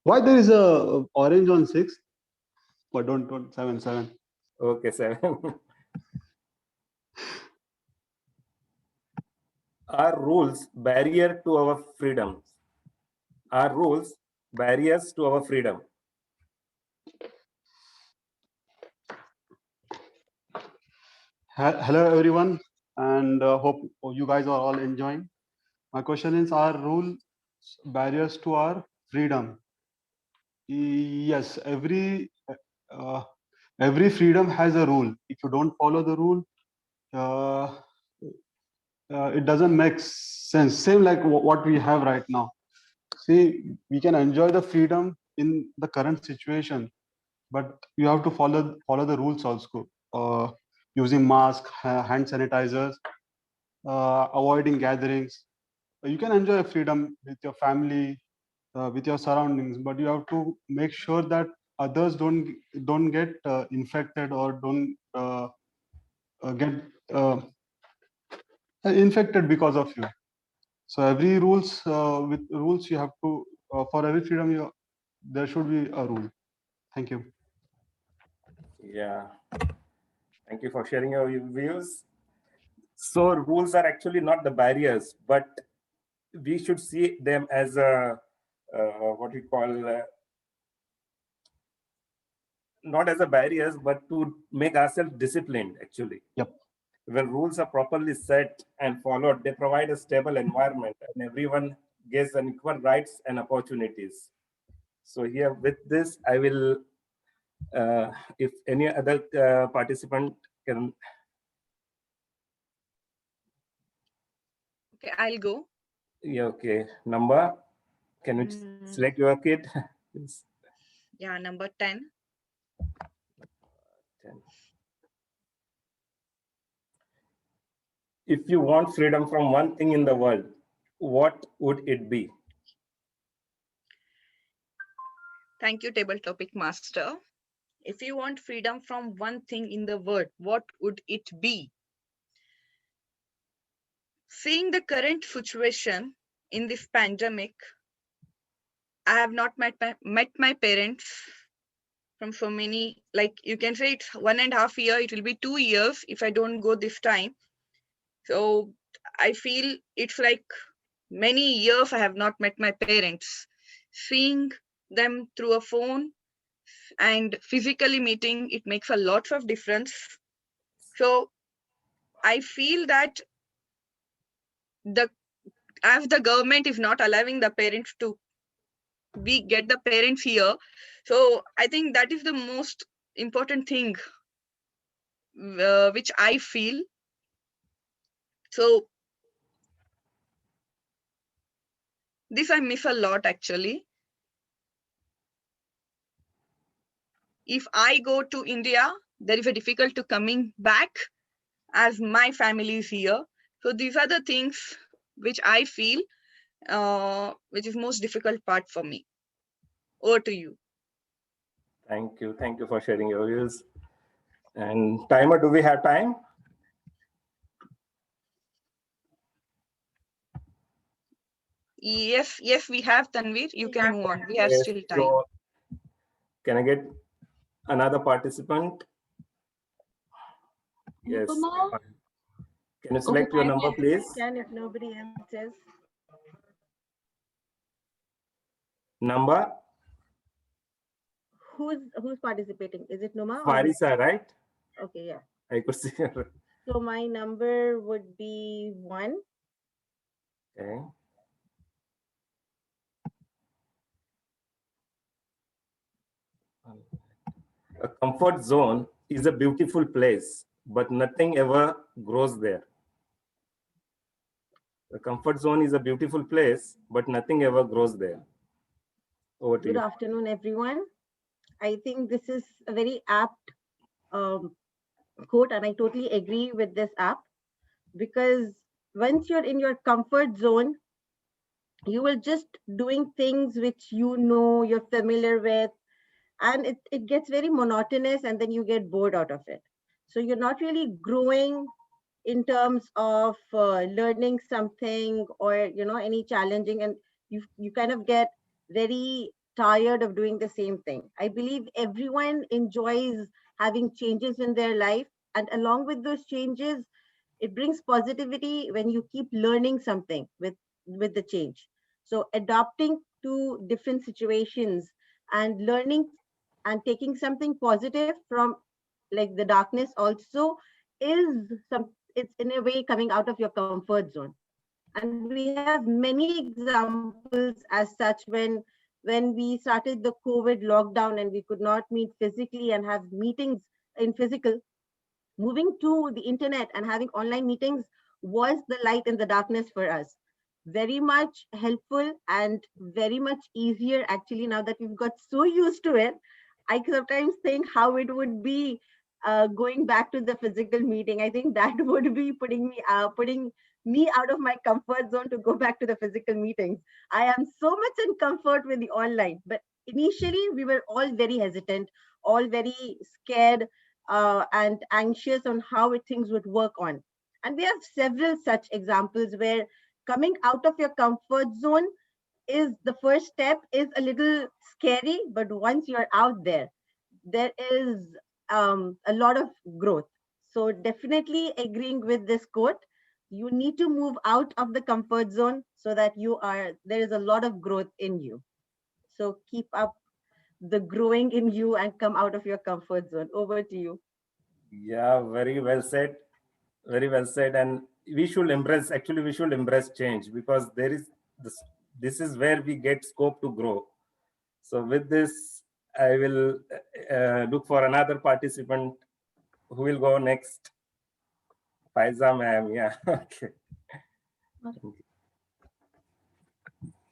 Why there is a orange on 6? But don't 7. Okay, 7. Are rules barrier to our freedom? Are rules barriers to our freedom? Hello everyone, and hope you guys are all enjoying. My question is: are rules barriers to our freedom? Yes, every freedom has a rule. If you don't follow the rule, it doesn't make sense. Same like what we have right now. See, we can enjoy the freedom in the current situation, but you have to follow the rules also. Using mask, hand sanitizers, avoiding gatherings. You can enjoy freedom with your family, with your surroundings, but you have to make sure that others don't get infected or don't get infected because of you. So every rules with rules you have to for every freedom there should be a rule. Thank you. Yeah, thank you for sharing your views. So rules are actually not the barriers, but we should see them as a what we call not as a barriers, but to make ourselves disciplined. Actually, Yep. When rules are properly set and followed, they provide a stable environment, and everyone gets an equal rights and opportunities. So here, with this, I will. If any other participant can. Okay, I'll go. Yeah, okay. Number, can you select your kid? Yeah, number 10. 10. If you want freedom from one thing in the world, what would it be? Thank you, table topic master. If you want freedom from one thing in the world, what would it be? Seeing the current situation in this pandemic, I have not met my parents from so many, like you can say it's 1.5 years, it will be 2 years if I don't go this time. So I feel it's like many years I have not met my parents. Seeing them through a phone and physically meeting, it makes a lot of difference. So I feel that as the government is not allowing the parents to get the parents here, so I think that is the most important thing which I feel. So this I miss a lot actually. If I go to India, there is a difficult to coming back as my family is here. So these are the things which I feel which is most difficult part for me. Over to you. Thank you. Thank you for sharing your views. And timer, do we have time? Yes, we have, Tanvir. You can move on. We have Yes. still time. So can I get another participant? Yes. Nupama? Can you select your number, please? Can if nobody else says. Number? Who's participating? Is it Numa? Farisa, right? Okay, yeah. I could see her. So my number would be 1. Okay. A comfort zone is a beautiful place, but nothing ever grows there. A comfort zone is a beautiful place, but nothing ever grows there. Over to Good you. afternoon, everyone. I think this is a very apt quote, and I totally agree with this app, because once you're in your comfort zone, you will just doing things which you know you're familiar with, and it gets very monotonous, and then you get bored out of it. So you're not really growing in terms of learning something, or any challenging, and you kind of get very tired of doing the same thing. I believe everyone enjoys having changes in their life, and along with those changes, it brings positivity when you keep learning something with the change. So adapting to different situations and learning and taking something positive from, like, the darkness also, is it's in a way coming out of your comfort zone. And we have many examples as such. When we started the COVID lockdown and we could not meet physically and have meetings in physical, moving to the internet and having online meetings was the light in the darkness for us. Very much helpful and very much easier, actually. Now that we've got so used to it, I sometimes think how it would be going back to the physical meeting. I think that would be putting me out of my comfort zone to go back to the physical meetings. I am so much in comfort with the online, but initially we were all very hesitant, all very scared, and anxious on how things would work on. And we have several such examples where coming out of your comfort zone is the first step, is a little scary, but once you're out there, there is a lot of growth. So definitely agreeing with this quote, you need to move out of the comfort zone so that there is a lot of growth in you. So keep up the growing in you and come out of your comfort zone. Over to you. Yeah, very well said. Very well said. And we should embrace change, because this is where we get scope to grow. So with this, I will look for another participant who will go next. Faiza ma'am, yeah. Okay.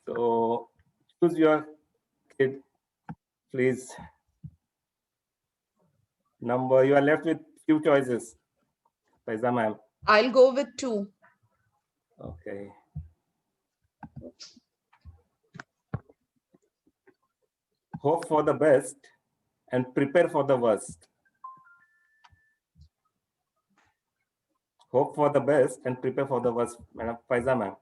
So choose your kid, please. Number, you are left with few choices. Faiza ma'am. I'll go with 2. Okay. hope for the best and prepare for the worst. Hope for the best and prepare for the worst. Madam Faiza ma'am.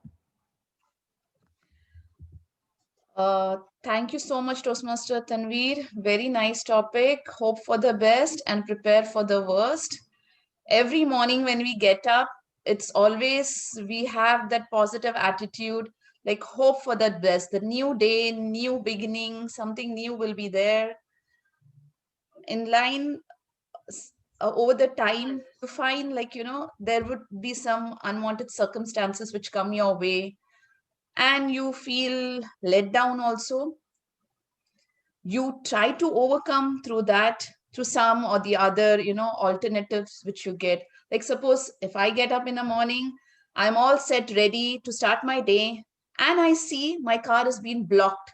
Thank you so much, Toastmaster Tanveer. Very nice topic. Hope for the best and prepare for the worst. Every morning when we get up, it's always we have that positive attitude, like hope for the best, the new day, new beginning, something new will be there. In line over the time, you find like, there would be some unwanted circumstances which come your way and you feel let down also. You try to overcome through that, through some or the other, alternatives which you get. Like suppose if I get up in the morning, I'm all set, ready to start my day, and I see my car has been blocked.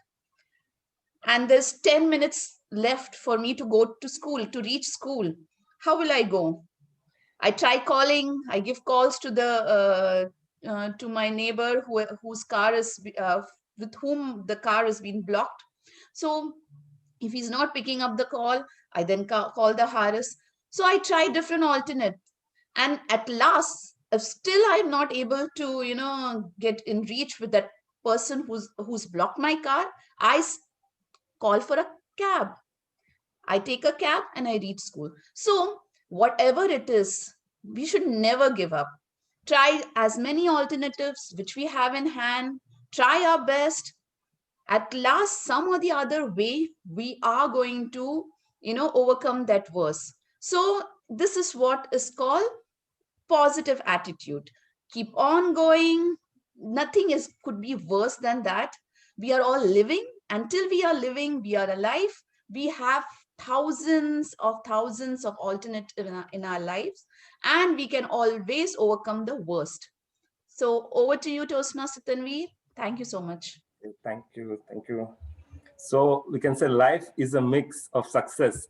And there's 10 minutes left for me to go to school, to reach school. How will I go? I try calling, I give calls to to my neighbor whose car is, with whom the car has been blocked. So if he's not picking up the call, I then call the harass. So I try different alternate. And at last, if still I'm not able to, get in reach with that person who's blocked my car, I call for a cab. I take a cab and I reach school. So whatever it is, we should never give up. Try as many alternatives which we have in hand. Try our best. At last, some or the other way, we are going to, overcome that verse. So this is what is called positive attitude. Keep on going. Nothing could be worse than that. We are all living. Until we are living, we are alive. We have thousands of alternatives in our lives, and we can always overcome the worst. So over to you, Toastmaster Tanveer. Thank you so much. Thank you. So we can say life is a mix of success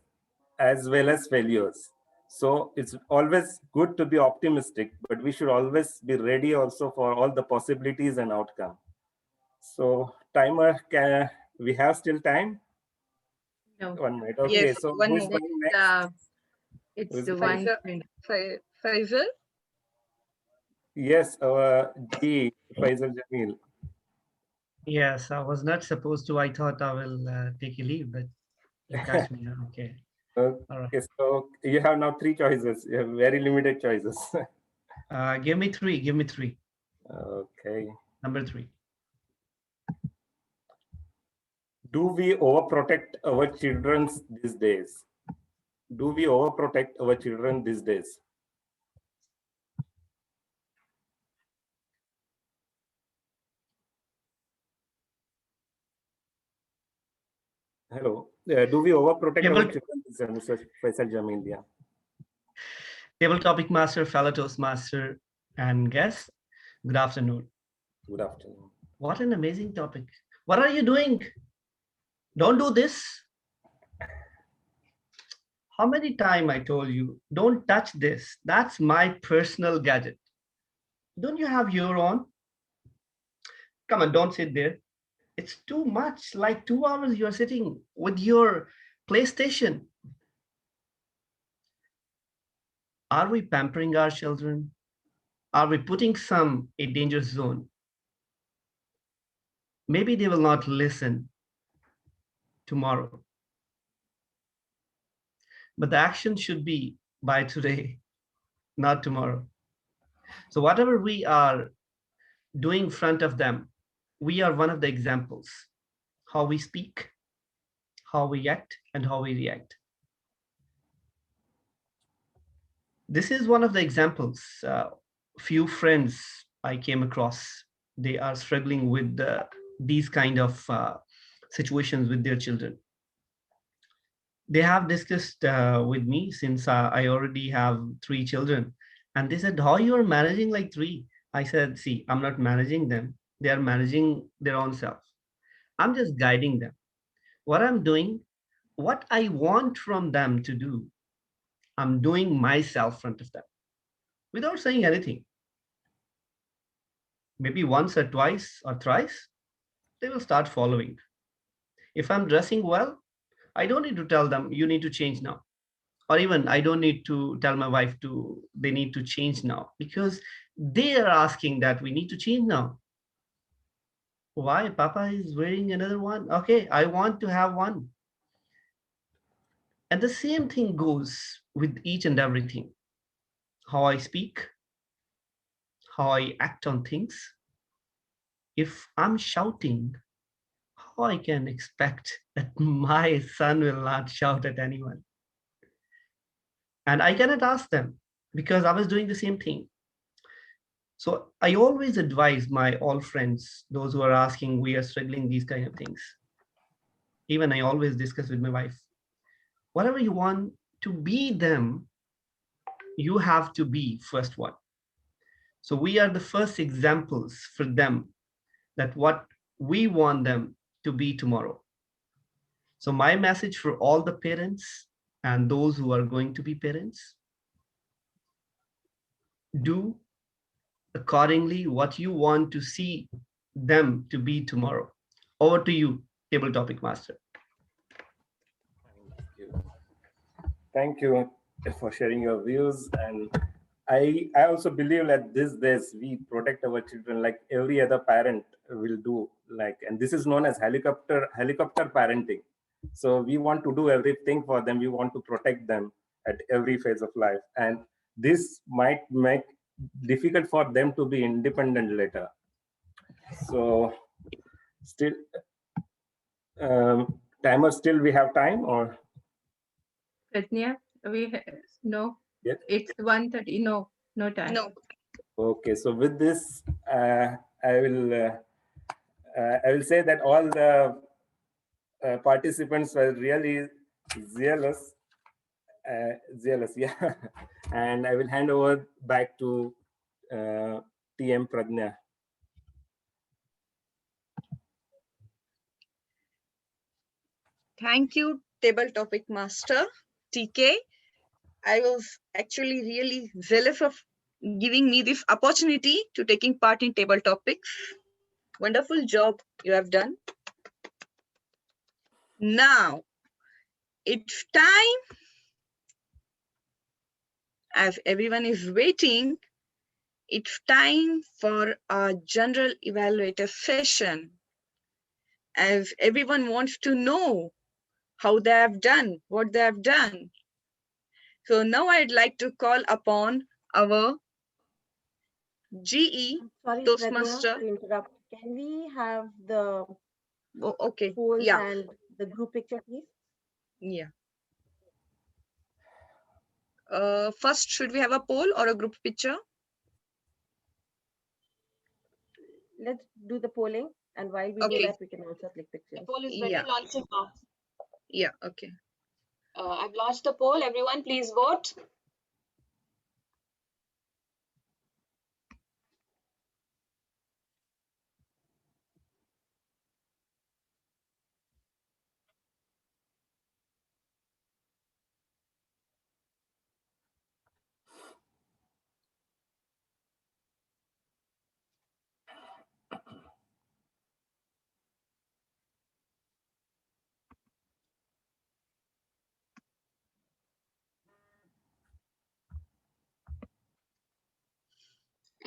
as well as failures. So it's always good to be optimistic, but we should always be ready also for all the possibilities and outcome. So timer, we have still time? No. 1 minute. Okay, Yes, so one who's minute. going next? It's Who's the going? one. Faisal? Yes, G, Faisal Jamil. Yes, I was not supposed to. I thought I will take a leave, but you catch me. Okay. All right. Okay, so you have now 3 choices. You have very limited choices. Give me 3. Give me 3. Okay. Number 3. Do we overprotect our children these days? Do we overprotect our children these days? Hello. Do we overprotect our children, Mr. Faisal Jamil? Yeah. Table topic master, fellow Toastmaster, and guest. Good afternoon. Good afternoon. What an amazing topic. What are you doing? Don't do this. How many times I told you, don't touch this. That's my personal gadget. Don't you have your own? Come on, don't sit there. It's too much. Like 2 hours you're sitting with your PlayStation. Are we pampering our children? Are we putting some in danger zone? Maybe they will not listen tomorrow. But the action should be by today, not tomorrow. So whatever we are doing in front of them, we are one of the examples. How we speak, how we act, and how we react. This is one of the examples. Few friends I came across, they are struggling with these kind of situations with their children. They have discussed with me since I already have 3 children. And they said, how you are managing like 3? I said, see, I'm not managing them. They are managing their own self. I'm just guiding them. What I'm doing, what I want from them to do, I'm doing myself in front of them without saying anything. Maybe once or twice or thrice, they will start following. If I'm dressing well, I don't need to tell them you need to change now. Or even I don't need to tell my wife they need to change now, because they are asking that we need to change now. Why? Papa is wearing another one. Okay, I want to have one. And the same thing goes with each and everything. How I speak, how I act on things. If I'm shouting, how I can expect that my son will not shout at anyone? And I cannot ask them because I was doing the same thing. So I always advise my all friends, those who are asking, we are struggling these kind of things. Even I always discuss with my wife, whatever you want to be them, you have to be first one. So we are the first examples for them that what we want them to be tomorrow. So my message for all the parents and those who are going to be parents, do accordingly what you want to see them to be tomorrow. Over to you, Table Topic Master. Thank you for sharing your views. And I also believe that these days we protect our children like every other parent will do. And this is known as helicopter parenting. So we want to do everything for them. We want to protect them at every phase of life. And this might make difficult for them to be independent later. So still, timer, still we have time or? Pratnya, no, Yes. it's 1:30. No time. No. Okay, so with this, I will say that all the participants were really zealous, yeah. And I will hand over back to TM Pradnya. Thank you, Table Topic Master, TK. I was actually really zealous of giving me this opportunity to taking part in table topics. Wonderful job you have done. Now, it's time, as everyone is waiting, it's time for a general evaluator session. As everyone wants to know how they have done, what they have done. So now I'd like to call upon our GE Sorry, Toastmaster. Pradnya, to interrupt. Can we have the okay, polls yeah. and the group picture, please? Yeah. First, should we have a poll or a group picture? Let's do the polling, and while we do that, we can also click pictures. The poll is ready, Yeah. launching now. Yeah, okay. I've launched the poll. Everyone, please vote.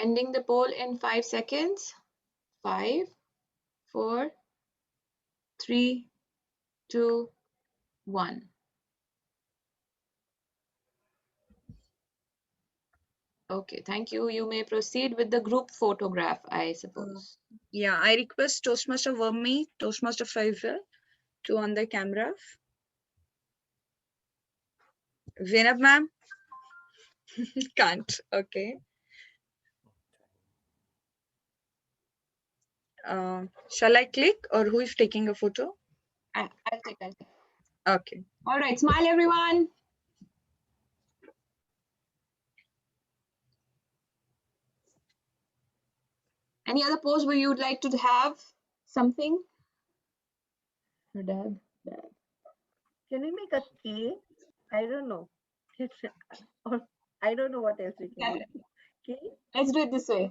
Ending the poll in 5 seconds. 5, 4, 3, 2, 1. Okay, thank you. You may proceed with the group photograph, I suppose. Yeah, I request Toastmaster Vermi, Toastmaster Faisal to on the cameras. Zainab ma'am? Can't, okay. Shall I click or who is taking a photo? I'll take. Okay. All right, smile everyone. Any other pose where you would like to have something? Dad. Can we make a K? I don't know. Or I don't know what else we can do. K? Let's do it this way.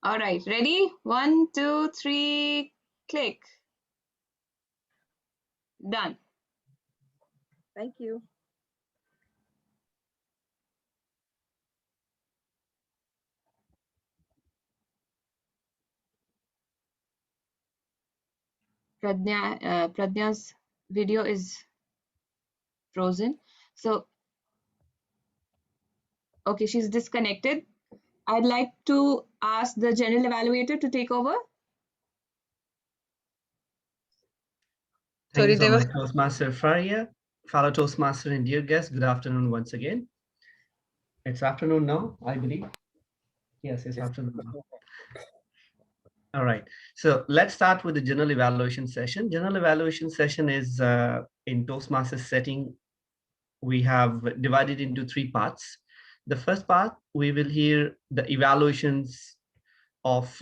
All right, ready? 1, 2, 3, click. Done. Thank you. Pradnya's video is frozen. So, okay, she's disconnected. I'd like to ask the general evaluator to take over. Thank you Sorry, so there was much, Toastmaster Faria, fellow Toastmaster and dear guests. Good afternoon once again. It's afternoon now, I believe. Yes, it's afternoon now. All right. So let's start with the general evaluation session. General evaluation session is in Toastmasters setting. We have divided into 3 parts. The first part, we will hear the evaluations of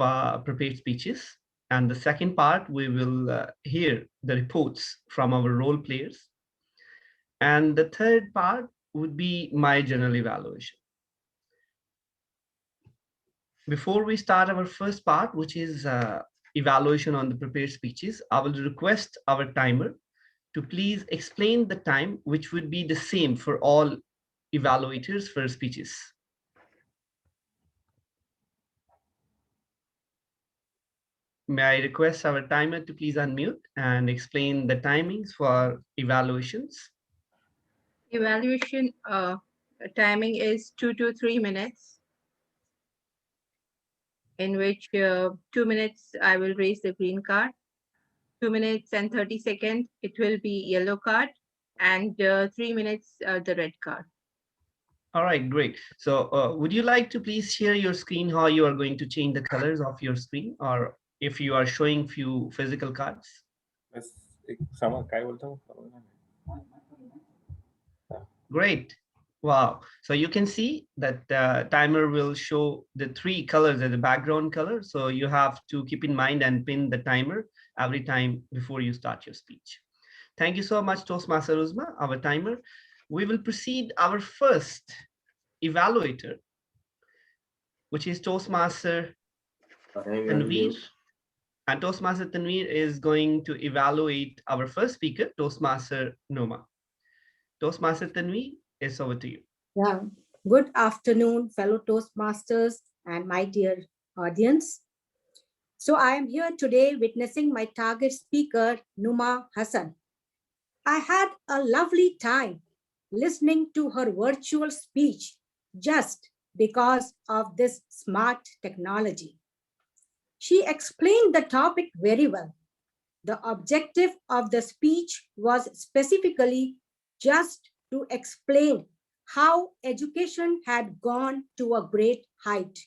prepared speeches. And the second part, we will hear the reports from our role players. And the third part would be my general evaluation. Before we start our first part, which is evaluation on the prepared speeches, I will request our timer to please explain the time, which would be the same for all evaluators for speeches. May I request our timer to please unmute and explain the timings for evaluations? Evaluation timing is 2 to 3 minutes, in which 2 minutes I will raise the green card, 2 minutes and 30 seconds it will be yellow card, and 3 minutes the red card. All right, great. So would you like to please share your screen, how you are going to change the colors of your screen, or if you are showing few physical cards? बस एक sama काय बोलतो Great. Wow. So you can see that timer will show the 3 colors as a background color. So you have to keep in mind and pin the timer every time before you start your speech. Thank you so much, Toastmaster Uzma, our timer. We will proceed our first evaluator, which is Toastmaster Tanveer. And Toastmaster Tanveer is going to evaluate our first speaker, Toastmaster Noma. Toastmaster Tanveer, it's over to you. Yeah. Good afternoon, fellow Toastmasters and my dear audience. So I am here today witnessing my target speaker, Numa Hassan. I had a lovely time listening to her virtual speech just because of this smart technology. She explained the topic very well. The objective of the speech was specifically just to explain how education had gone to a great height.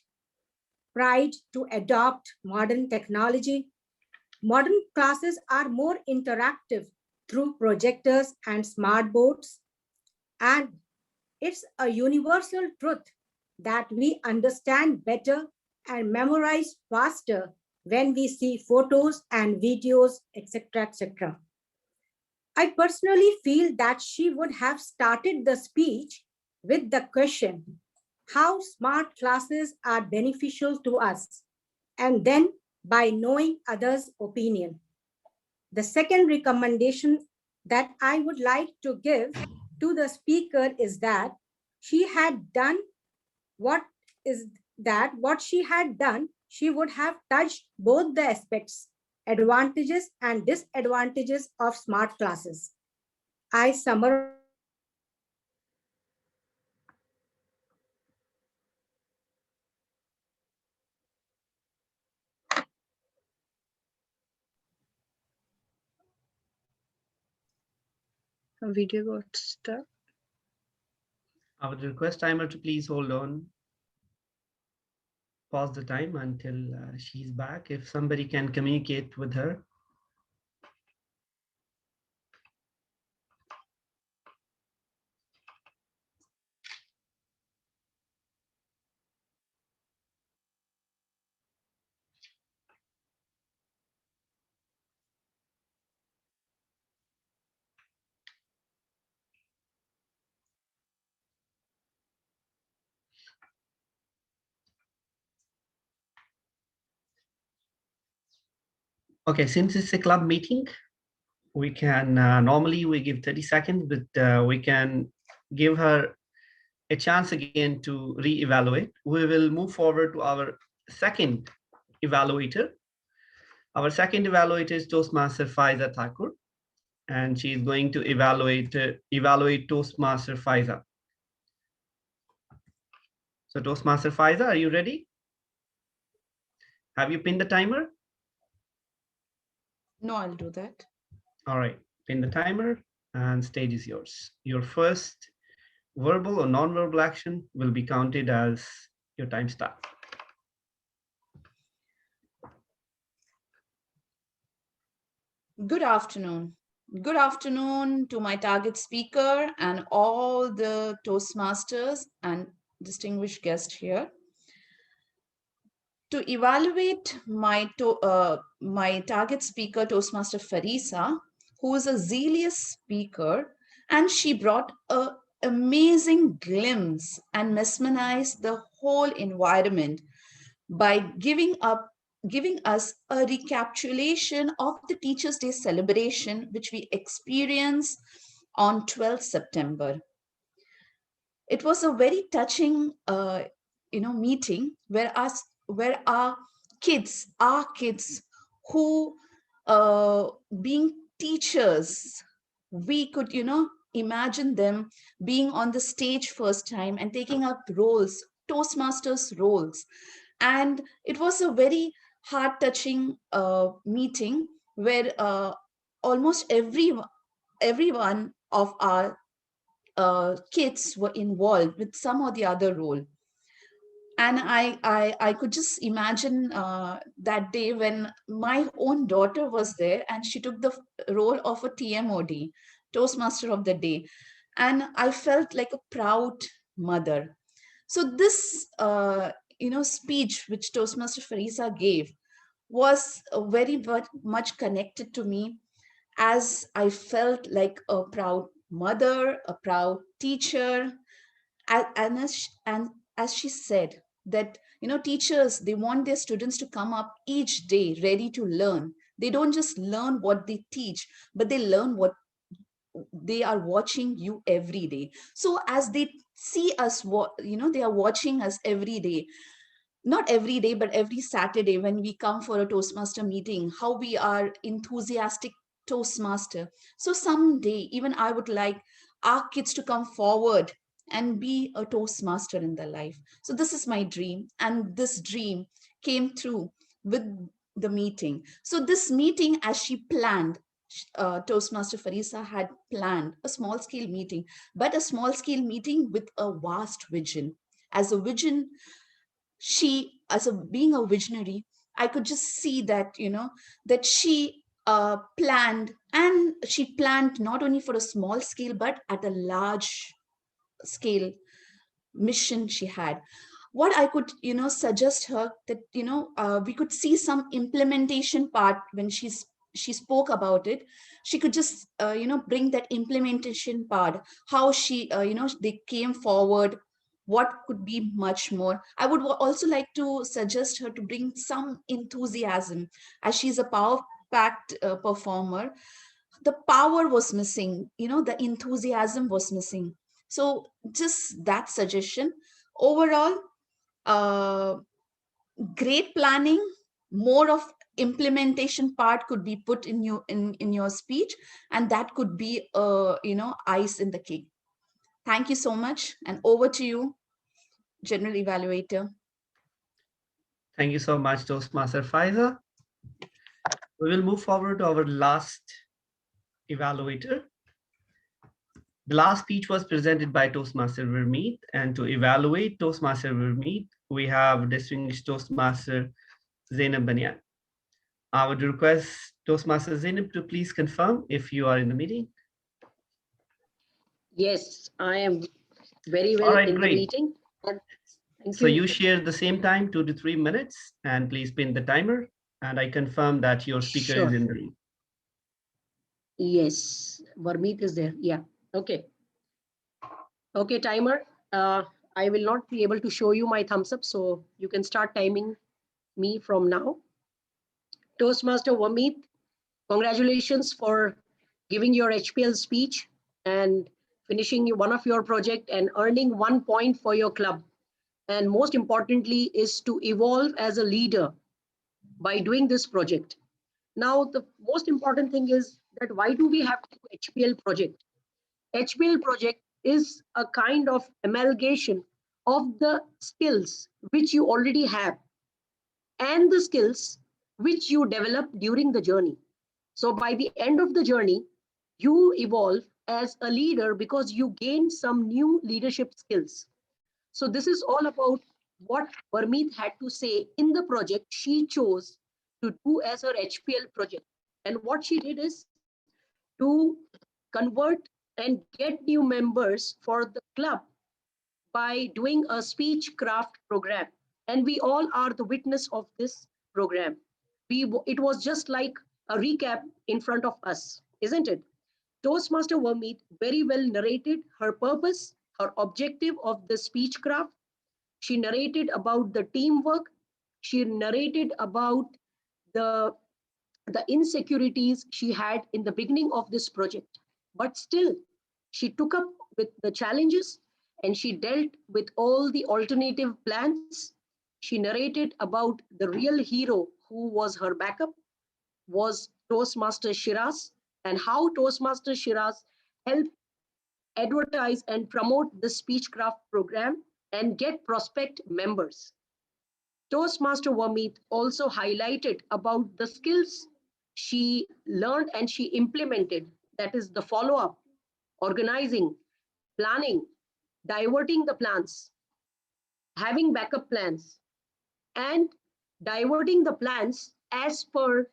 Pride to adopt modern technology. Modern classes are more interactive through projectors and smart boards. And it's a universal truth that we understand better and memorize faster when we see photos and videos, etc., etc. I personally feel that she would have started the speech with the question, how smart classes are beneficial to us, and then by knowing others' opinion. The second recommendation that I would like to give to the speaker is that she had done what she had done, she would have touched both the aspects, advantages and disadvantages of smart classes. I summarize video got stuck. I would request timer to please hold on. Pause the time until she's back. If somebody can communicate with her. Okay, since it's a club meeting, we can, normally we give 30 seconds, but we can give her a chance again to re-evaluate. We will move forward to our second evaluator. Our second evaluator is Toastmaster Faiza Thakur, and she is going to evaluate Toastmaster Faiza. So Toastmaster Faiza, are you ready? Have you pinned the timer? No, I'll do that. All right, pin the timer and stage is yours. Your first verbal or non-verbal action will be counted as your time start. Good afternoon. Good afternoon to my target speaker and all the Toastmasters and distinguished guests here. To evaluate my target speaker, Toastmaster Farisa, who is a zealous speaker, and she brought an amazing glimpse and mesmerized the whole environment by giving us a recapitulation of the Teachers' Day celebration, which we experienced on 12th September. It was a very touching, meeting where our kids who, being teachers, we could, imagine them being on the stage first time and taking up roles, Toastmasters roles. And it was a very heart-touching meeting where almost everyone of our kids were involved with some or the other role. And I could just imagine that day when my own daughter was there and she took the role of a TMOD, Toastmaster of the Day. And I felt like a proud mother. So this, speech which Toastmaster Farisa gave was very much connected to me, as I felt like a proud mother, a proud teacher, and as she said that, teachers, they want their students to come up each day ready to learn. They don't just learn what they teach, but they learn what they are watching you every day. So as they see us, they are watching us every day, not every day, but every Saturday when we come for a Toastmaster meeting, how we are enthusiastic Toastmaster. So someday, even I would like our kids to come forward and be a Toastmaster in their life. So this is my dream. And this dream came through with the meeting. So this meeting, as she planned, Toastmaster Farisa had planned a small scale meeting, but a small scale meeting with a vast vision. As a vision, she, being a visionary, I could just see that, that she planned, and she planned not only for a small scale, but at a large scale mission she had. What I could, suggest her that, we could see some implementation part when she spoke about it. She could just, bring that implementation part, how she, they came forward, what could be much more. I would also like to suggest her to bring some enthusiasm, as she's a power-packed performer. The power was missing, the enthusiasm was missing. So just that suggestion. Overall, great planning, more of implementation part could be put in your speech, and that could be ice in the cake. Thank you so much, and over to you, General Evaluator. Thank you so much, Toastmaster Faiza. We will move forward to our last evaluator. The last speech was presented by Toastmaster Vermeet, and to evaluate Toastmaster Vermeet, we have distinguished Toastmaster Zainab Banyan. I would request Toastmaster Zainab to please confirm if you are in the meeting. Yes, I am very well All right, in great. the meeting. Thank So you. you share the same time, 2 to 3 minutes, and please pin the timer. And I confirm that your speaker Sure. is in the room. Yes, Varmeet is there. Yeah. Okay. Okay, timer. I will not be able to show you my thumbs up, so you can start timing me from now. Toastmaster Varmeet, congratulations for giving your HPL speech and finishing one of your project and earning 1 point for your club. And most importantly is to evolve as a leader by doing this project. Now, the most important thing is that why do we have to do HPL project? HPL project is a kind of amalgamation of the skills which you already have and the skills which you develop during the journey. So by the end of the journey, you evolve as a leader because you gain some new leadership skills. So this is all about what Varmeet had to say in the project she chose to do as her HPL project. And what she did is to convert and get new members for the club by doing a speech craft program. And we all are the witness of this program. It was just like a recap in front of us, isn't it? Toastmaster Vermeet very well narrated her purpose, her objective of the speech craft. She narrated about the teamwork. She narrated about the, the insecurities she had in the beginning of this project. But still, she took up with the challenges and she dealt with all the alternative plans. She narrated about the real hero who was her backup, was Toastmaster Shiraz, and how Toastmaster Shiraz helped advertise and promote the Speechcraft program and get prospect members. Toastmaster Wamit also highlighted about the skills she learned and she implemented, that is the follow-up, organizing, planning, diverting the plans, having backup plans, and diverting the plans as per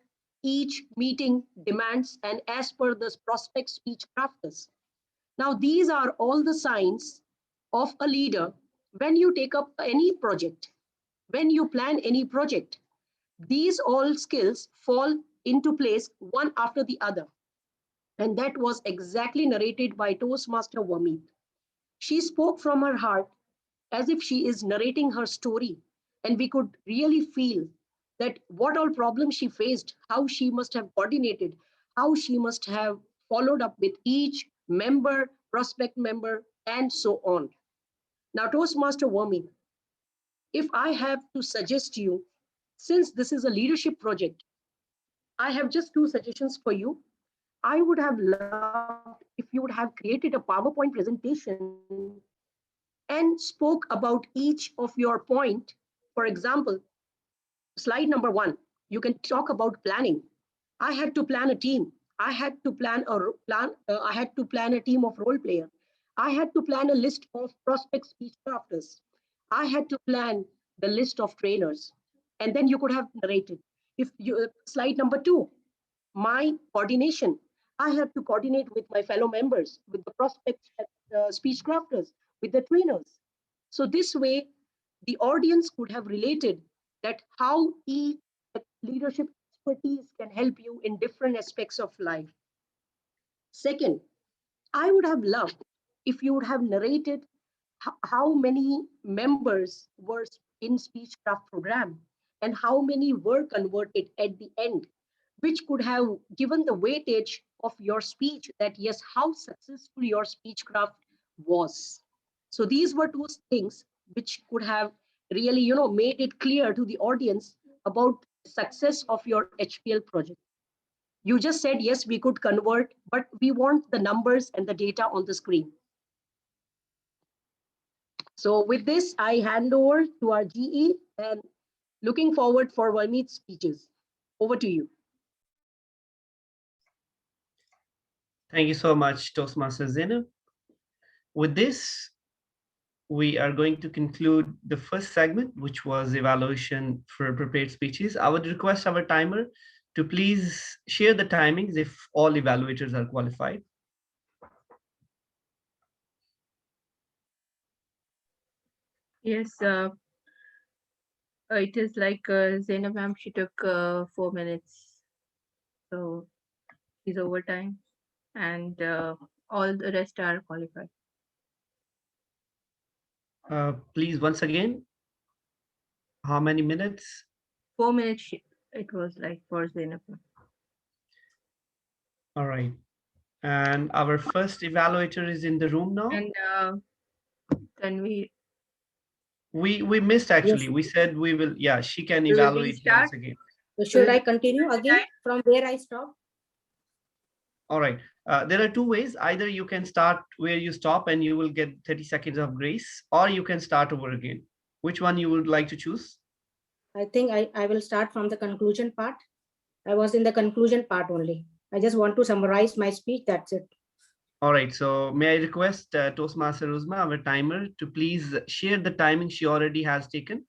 each meeting demands and as per the prospect speech crafters. Now, these are all the signs of a leader when you take up any project, when you plan any project. These all skills fall into place one after the other. And that was exactly narrated by Toastmaster Wamit. She spoke from her heart as if she is narrating her story. And we could really feel that what all problems she faced, how she must have coordinated, how she must have followed up with each member, prospect member, and so on. Now, Toastmaster Wormy, if I have to suggest you, since this is a leadership project, I have just two suggestions for you. I would have loved if you would have created a PowerPoint presentation and spoke about each of your point. For example, slide number 1, you can talk about planning. I had to plan a team. I had to plan I had to plan a team of role player. I had to plan a list of prospect speech crafters. I had to plan the list of trainers. And then you could have narrated. If you slide number 2, my coordination. I have to coordinate with my fellow members, with the prospect speech crafters, with the trainers. So this way, the audience could have related that how each leadership expertise can help you in different aspects of life. Second, I would have loved if you would have narrated how many members were in Speechcraft program and how many were converted at the end, which could have given the weightage of your speech that yes, how successful your Speechcraft was. So these were two things which could have really, made it clear to the audience about success of your HPL project. You just said, yes, we could convert, but we want the numbers and the data on the screen. So with this, I hand over to our GE and looking forward for Varmeet's speeches. Over to you. Thank you so much, Toastmaster Zainab. With this, we are going to conclude the first segment, which was evaluation for prepared speeches. I would request our timer to please share the timings if all evaluators are qualified. Yes, it is like Zainab ma'am, she took 4 minutes. So she's overtime and all the rest are qualified. Please, once again, how many minutes? 4 minutes it was like for Zainab ma'am. All right. And our first evaluator is in the room now. And then We missed actually. Yes. We said we will. Yeah, she can we will evaluate restart. once again. Should I continue again from where I stopped? All right. There are two ways. Either you can start where you stop and you will get 30 seconds of grace, or you can start over again. Which one you would like to choose? I think I will start from the conclusion part. I was in the conclusion part only. I just want to summarize my speech. That's it. All right. So may I request Toastmaster Uzma, our timer, to please share the timing she already has taken?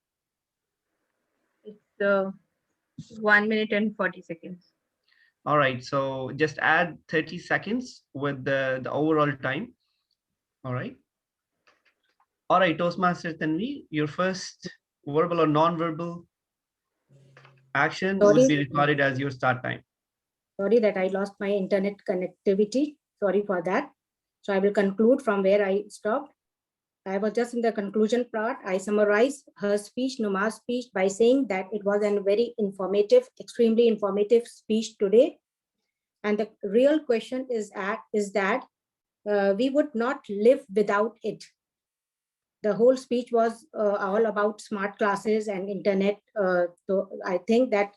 It's 1 minute and 40 seconds. All right. So just add 30 seconds with the overall time. All right. All right, Toastmaster Tanvi, your first verbal or non-verbal action would be recorded as your start time. Sorry that I lost my internet connectivity. Sorry for that. So I will conclude from where I stopped. I was just in the conclusion part. I summarized her speech, Numa's speech, by saying that it was a very informative, extremely informative speech today. And the real question is that we would not live without it. The whole speech was all about smart classes and internet. So I think that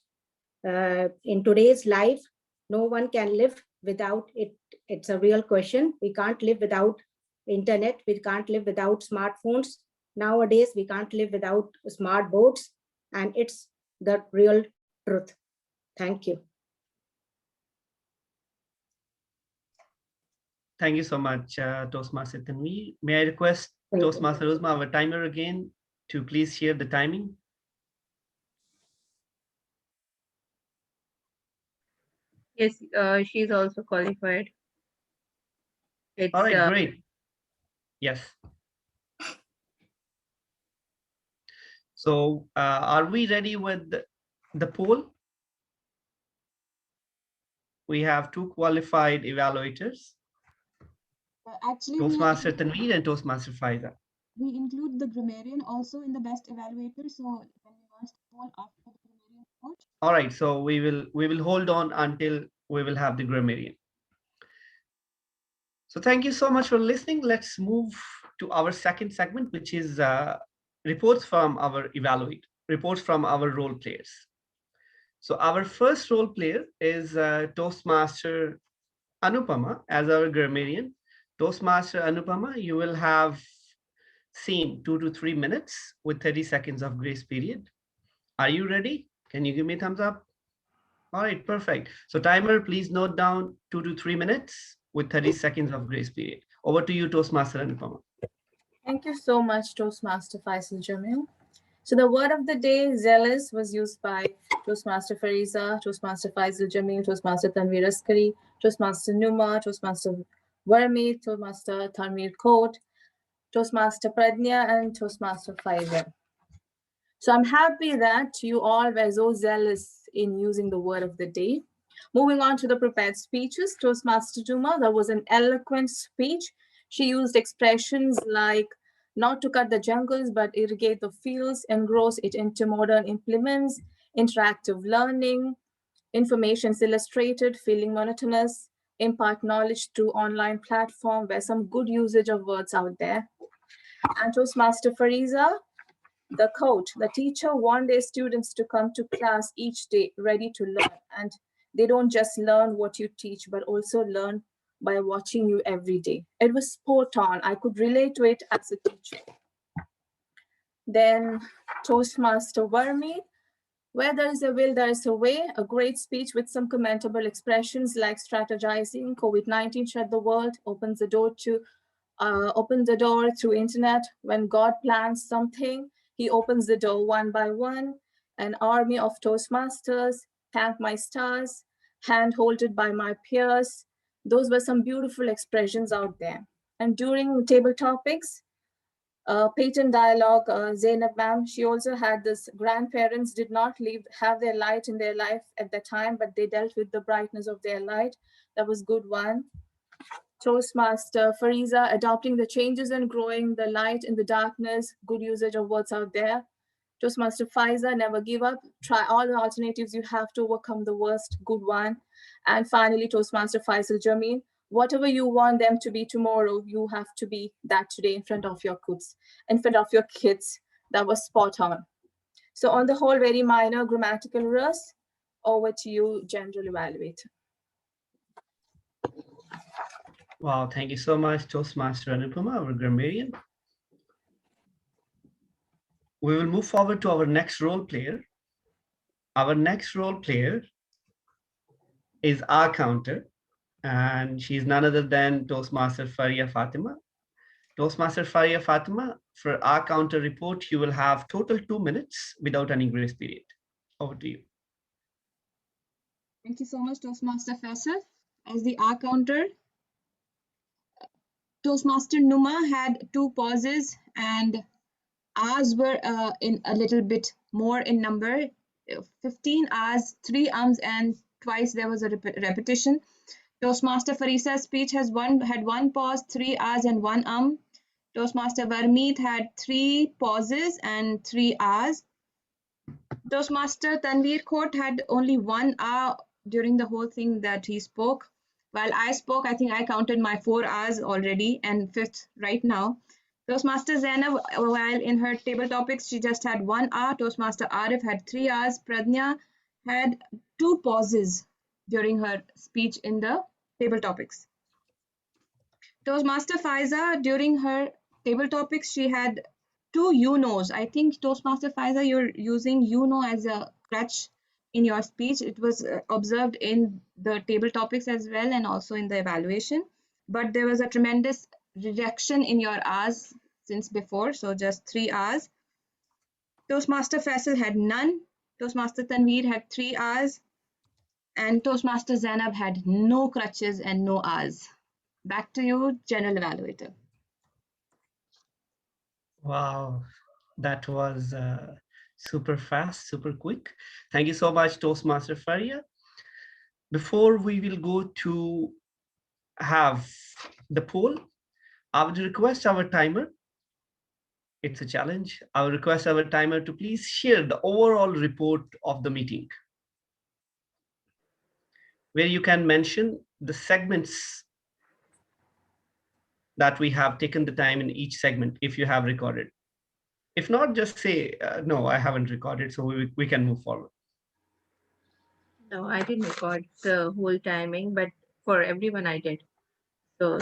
in today's life, no one can live without it. It's a real question. We can't live without internet. We can't live without smartphones. Nowadays, we can't live without smart boards. And it's the real truth. Thank you. Thank you so much, Toastmaster Tanvi. May I request Toastmaster Uzma, our timer again, to please share the timing? Yes, she's also qualified. It's, all right, great. Yes. So are we ready with the poll? We have two qualified evaluators. Actually, Toastmaster Tanveer and Toastmaster Faiza. we include the grammarian also in the best evaluator. So when we launch the poll after the grammarian report. All right, so we will hold on until we will have the grammarian. So thank you so much for listening. Let's move to our second segment, which is reports from our evaluate, reports from our role players. So our first role player is Toastmaster Anupama as our grammarian. Toastmaster Anupama, you will have seen 2 to 3 minutes with 30 seconds of grace period. Are you ready? Can you give me a thumbs up? All right, perfect. So timer, please note down 2 to 3 minutes with 30 seconds of grace period. Over to you, Toastmaster Anupama. Thank you so much, Toastmaster Faisal Jamil. So the word of the day, zealous, was used by Toastmaster Fariza, Toastmaster Faisal Jamil, Toastmaster Tanveer Askari, Toastmaster Numa, Toastmaster Vermeet, Toastmaster Tanveer Kot, Toastmaster Pradnya, and Toastmaster Faiza. So I'm happy that you all were so zealous in using the word of the day. Moving on to the prepared speeches, Toastmaster Juma, that was an eloquent speech. She used expressions like not to cut the jungles, but irrigate the fields, engross it into modern implements, interactive learning, information's illustrated, feeling monotonous, impart knowledge through online platform, where some good usage of words out there. And Toastmaster Fariza, the coach, the teacher want their students to come to class each day ready to learn. And they don't just learn what you teach, but also learn by watching you every day. It was spot on. I could relate to it as a teacher. Then Toastmaster Vermeet, where there is a will, there is a way. A great speech with some commentable expressions like strategizing, COVID-19 shut the world, opens the door through internet. When God plans something, he opens the door one by one. An army of Toastmasters, thank my stars, hand-holded by my peers. Those were some beautiful expressions out there. And during table topics, patent dialogue, Zainab ma'am, she also had this, grandparents did not have their light in their life at the time, but they dealt with the brightness of their light. That was good one. Toastmaster Fariza, adopting the changes and growing the light in the darkness, good usage of words out there. Toastmaster Faiza, never give up, try all the alternatives you have to overcome the worst, good one. And finally, Toastmaster Faisal Jamil, Whatever you want them to be tomorrow, you have to be that today in front of your kids. That was spot on. So on the whole, very minor grammatical errors. Over to you, general evaluator. Wow, thank you so much, Toastmaster Anupama, our grammarian. We will move forward to our next role player. Our next role player is our counter, and she's none other than Toastmaster Faria Fatima. Toastmaster Faria Fatima, for our counter report, you will have total 2 minutes without any grace period. Over to you. Thank you so much, Toastmaster Faisal. As the R counter, Toastmaster Numa had 2 pauses and R's were in a little bit more in number. 15 R's, 3 ums, and twice there was a repetition. Toastmaster Farisa's speech had 1 pause, 3 R's, and 1 Toastmaster Varmeet had 3 pauses and 3 R's. Toastmaster Tanveer Khot had only 1 R during the whole thing that he spoke. While I spoke, I think I counted my 4 R's already and 5th right now. Toastmaster Zainab, while in her table topics, she just had 1 R. Toastmaster Arif had 3 R's. Pradnya had 2 pauses during her speech in the table topics. Toastmaster Faiza, during her table topics, she had 2 you knows. I think Toastmaster Faiza, you're using you know as a crutch in your speech. It was observed in the table topics as well and also in the evaluation. But there was a tremendous reduction in your R's since before, so just 3 R's. Toastmaster Faisal had none. Toastmaster Tanveer had 3 R's. And Toastmaster Zainab had no crutches and no R's. Back to you, General Evaluator. Wow, that was super fast, super quick. Thank you so much, Toastmaster Faria. Before we will go to have the poll, I would request our timer. It's a challenge. I will request our timer to please share the overall report of the meeting, where you can mention the segments that we have taken the time in each segment if you have recorded. If not, just say, no, I haven't recorded, so we can move forward. No, I didn't record the whole timing, but for everyone I did. So.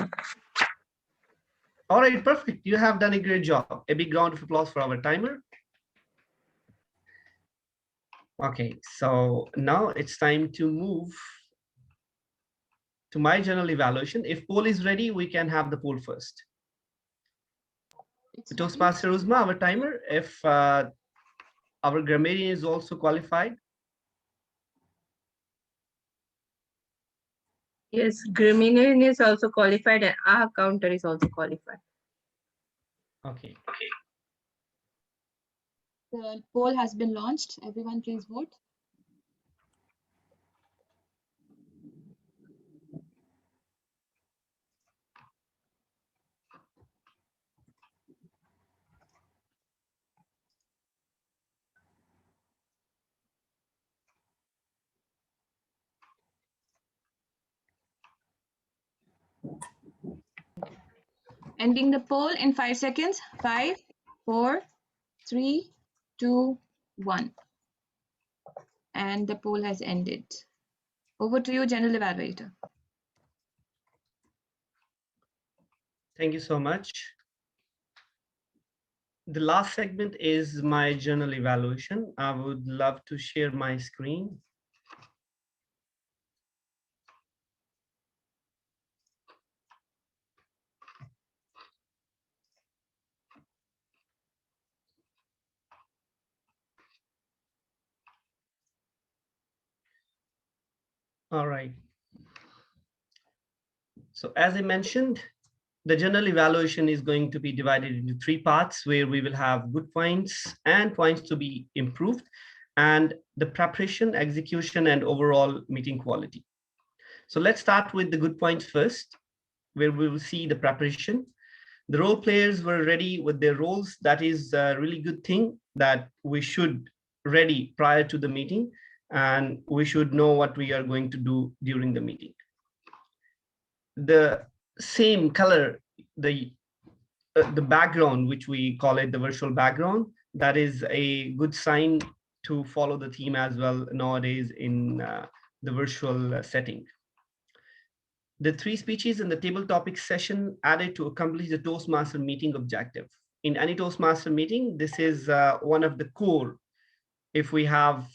All right, perfect. You have done a great job. A big round of applause for our timer. Okay, so now it's time to move to my general evaluation. If poll is ready, we can have the poll first. Toastmaster Uzma, our timer, if our grammarian is also qualified. Yes, grammarian is also qualified and our counter is also qualified. Okay. The poll has been launched. Everyone please vote. Ending the poll in 5 seconds. 5, 4, 3, 2, 1. And the poll has ended. Over to you, General Evaluator. Thank you so much. The last segment is my journal evaluation. I would love to share my screen. All right. So as I mentioned, the general evaluation is going to be divided into 3 parts, where we will have good points and points to be improved, and the preparation, execution, and overall meeting quality. So let's start with the good points first, where we will see the preparation. The role players were ready with their roles. That is a really good thing, that we should ready prior to the meeting, and we should know what we are going to do during the meeting. the same color, the background, which we call it the virtual background, that is a good sign to follow the theme as well nowadays in the virtual setting. The 3 speeches in the table topic session added to accomplish the Toastmaster meeting objective. In any Toastmaster meeting, this is one of the core if we have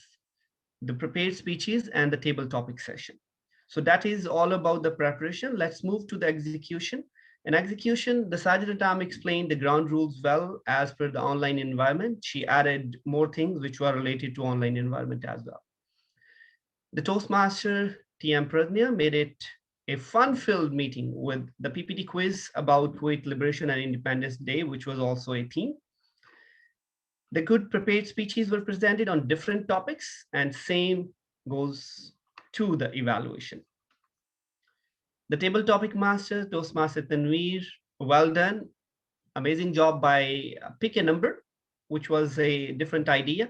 the prepared speeches and the table topic session. So that is all about the preparation. Let's move to the execution. In execution, the Sergeant-at-Arms explained the ground rules well as per the online environment. She added more things which were related to online environment as well. The Toastmaster TM Pradnya made it a fun-filled meeting with the PPT quiz about Kuwait Liberation and Independence Day, which was also a theme. The good prepared speeches were presented on different topics, and same goes to the evaluation. The table topic master, Toastmaster Tanveer, well done. Amazing job by pick a number, which was a different idea.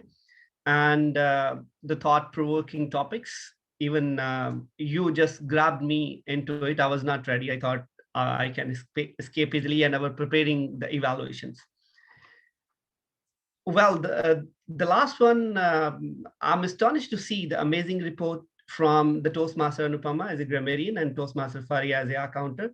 And the thought-provoking topics, even you just grabbed me into it. I was not ready. I thought I can escape easily, and I was preparing the evaluations. Well, the last one, I'm astonished to see the amazing report from the Toastmaster Anupama as a grammarian and Toastmaster Faria as a accountant.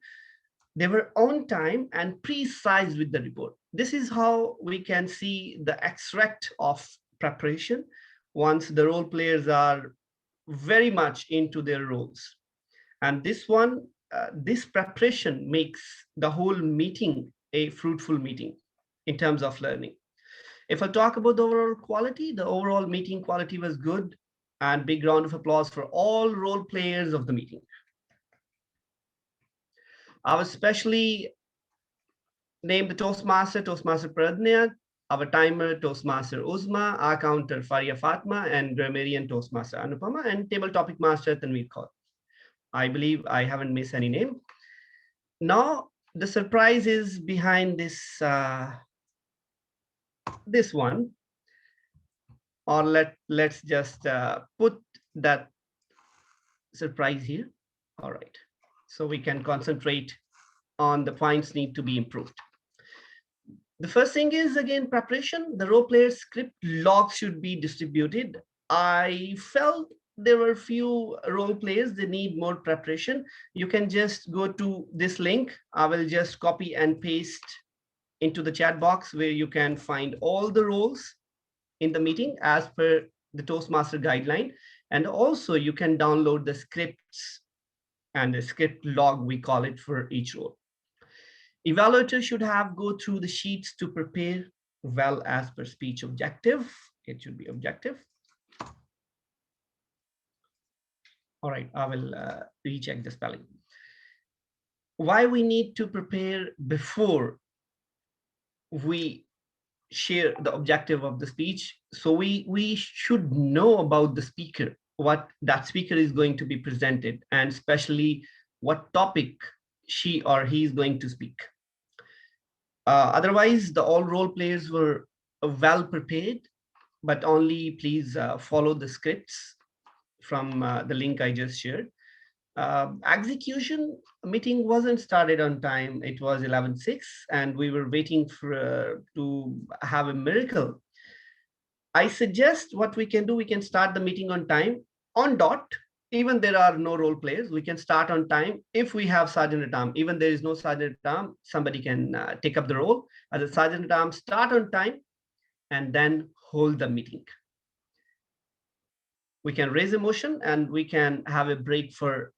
They were on time and precise with the report. This is how we can see the extract of preparation once the role players are very much into their roles. And this one, this preparation makes the whole meeting a fruitful meeting in terms of learning. If I talk about the overall quality, the overall meeting quality was good, and big round of applause for all role players of the meeting. I especially named the Toastmaster, Toastmaster Pradnya, our timer, Toastmaster Uzma, our counter, Faria Fatma, and grammarian Toastmaster Anupama, and table topic master, Tanveer Kaur. I believe I haven't missed any name. Now, the surprise is behind this, this one, or let's just put that surprise here. All right, so we can concentrate on the points need to be improved. The first thing is, again, preparation. The role player script logs should be distributed. I felt there were few role players, they need more preparation. You can just go to this link. I will just copy and paste into the chat box where you can find all the roles in the meeting as per the Toastmaster guideline. And also you can download the scripts and the script log, we call it, for each role. Evaluator should have go through the sheets to prepare well as per speech objective. It should be objective. All right, I will recheck the spelling. Why we need to prepare before we share the objective of the speech? So we should know about the speaker, what that speaker is going to be presented, and especially what topic she or he is going to speak. Otherwise, the all role players were well prepared, but only please follow the scripts from the link I just shared. Execution meeting wasn't started on time. It was 11:06, and we were waiting for to have a miracle. I suggest what we can do, we can start the meeting on time, on dot. Even there are no role players, we can start on time. If we have Sergeant-at-Arms, even there is no Sergeant-at-Arms, somebody can take up the role as a Sergeant-at-Arms, start on time, and then hold the meeting. We can raise a motion and we can have a break for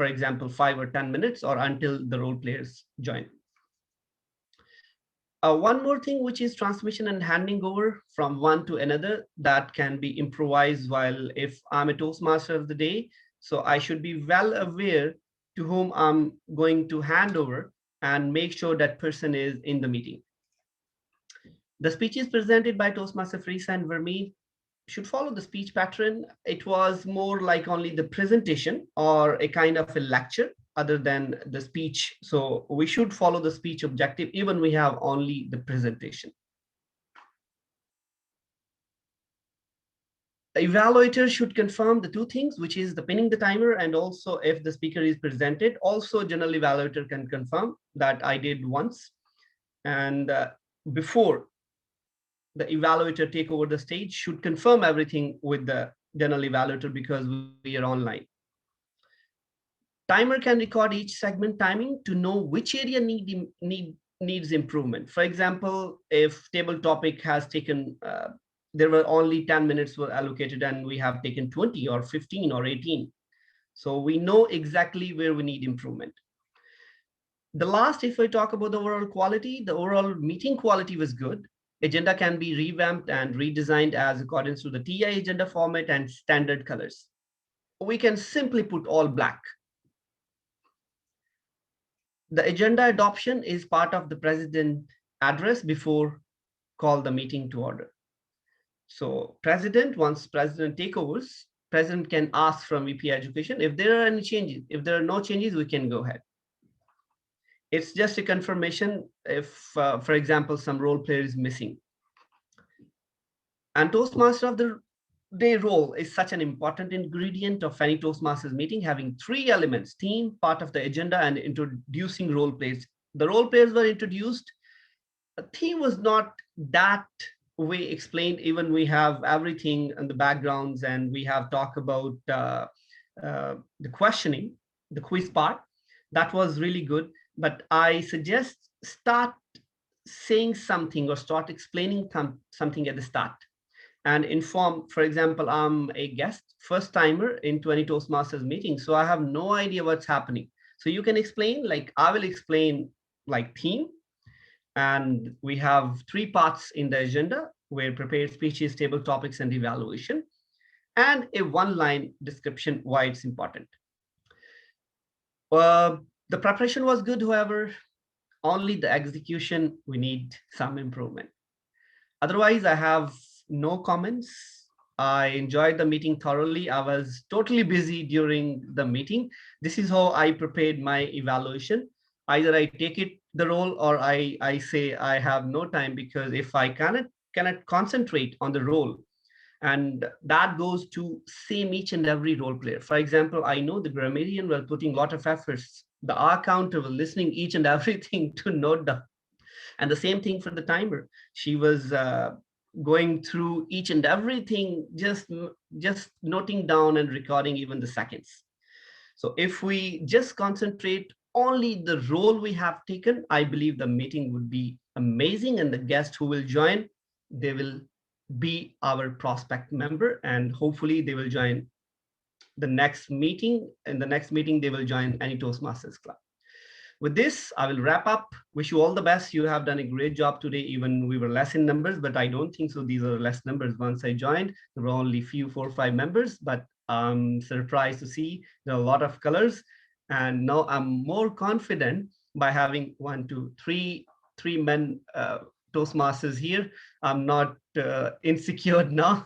example, 5 or 10 minutes or until the role players join. One more thing, which is transmission and handing over from one to another, that can be improvised while if I'm a Toastmaster of the day. So I should be well aware to whom I'm going to hand over and make sure that person is in the meeting. The speeches presented by Toastmaster Frisa and Vermeer should follow the speech pattern. It was more like only the presentation or a kind of a lecture other than the speech. So we should follow the speech objective, even we have only the presentation. The evaluator should confirm the two things, which is the pinning the timer and also if the speaker is presented. Also, general evaluator can confirm that I did once. And before the evaluator take over the stage, should confirm everything with the general evaluator because we are online. Timer can record each segment timing to know which area needs improvement. For example, if table topic has taken, there were only 10 minutes were allocated and we have taken 20 or 15 or 18. So we know exactly where we need improvement. The last, if I talk about the overall quality, the overall meeting quality was good. Agenda can be revamped and redesigned as accordance to the TI agenda format and standard colors. We can simply put all black. The agenda adoption is part of the president address before call the meeting to order. So once president takeovers, president can ask from VP education if there are any changes. If there are no changes, we can go ahead. It's just a confirmation if, for example, some role player is missing. And Toastmaster of the Day role is such an important ingredient of any Toastmasters meeting, having three elements: theme, part of the agenda, and introducing role players. The role players were introduced. The theme was not that way explained. Even we have everything in the backgrounds and we have talked about the questioning, the quiz part. That was really good. But I suggest start saying something or start explaining something at the start. And inform, for example, I'm a guest, first timer in 20 Toastmasters meetings, so I have no idea what's happening. So you can explain, like I will explain like theme, and we have three parts in the agenda where prepared speeches, table topics, and evaluation, and a one-line description why it's important. The preparation was good, however, only the execution, we need some improvement. Otherwise, I have no comments. I enjoyed the meeting thoroughly. I was totally busy during the meeting. This is how I prepared my evaluation. Either I take it the role or I say I have no time, because if I cannot concentrate on the role, and that goes to same each and every role player. For example, I know the grammarian was putting a lot of efforts. The R counter was listening each and everything to note down. And the same thing for the timer. She was going through each and everything, just noting down and recording even the seconds. So if we just concentrate only the role we have taken, I believe the meeting would be amazing, and the guests who will join, they will be our prospect member, and hopefully they will join the next meeting. In the next meeting, they will join any Toastmasters club. With this, I will wrap up. Wish you all the best. You have done a great job today. Even we were less in numbers, but I don't think so. These are less numbers. Once I joined, there were only 4 or 5 members, but I'm surprised to see there are a lot of colors. And now I'm more confident by having 1, 2, 3 men Toastmasters here. I'm not insecure now.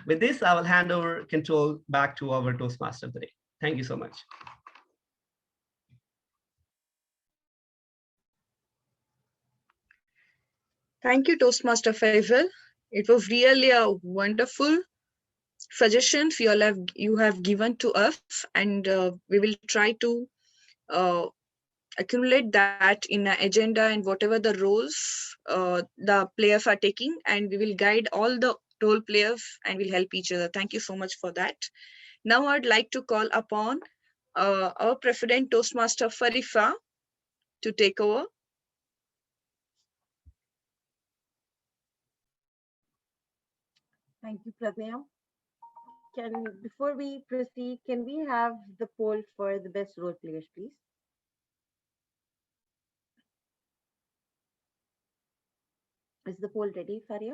With this, I will hand over control back to our Toastmaster of the day. Thank you so much. Thank you, Toastmaster Faisal. It was really a wonderful suggestions you have given to us, and we will try to accumulate that in an agenda and whatever the roles the players are taking, and we will guide all the role players and will help each other. Thank you so much for that. Now I'd like to call upon our President Toastmaster Farifa to take over. Thank you, Pradnya. Before we proceed, can we have the poll for the best role players, please? Is the poll ready, Faria?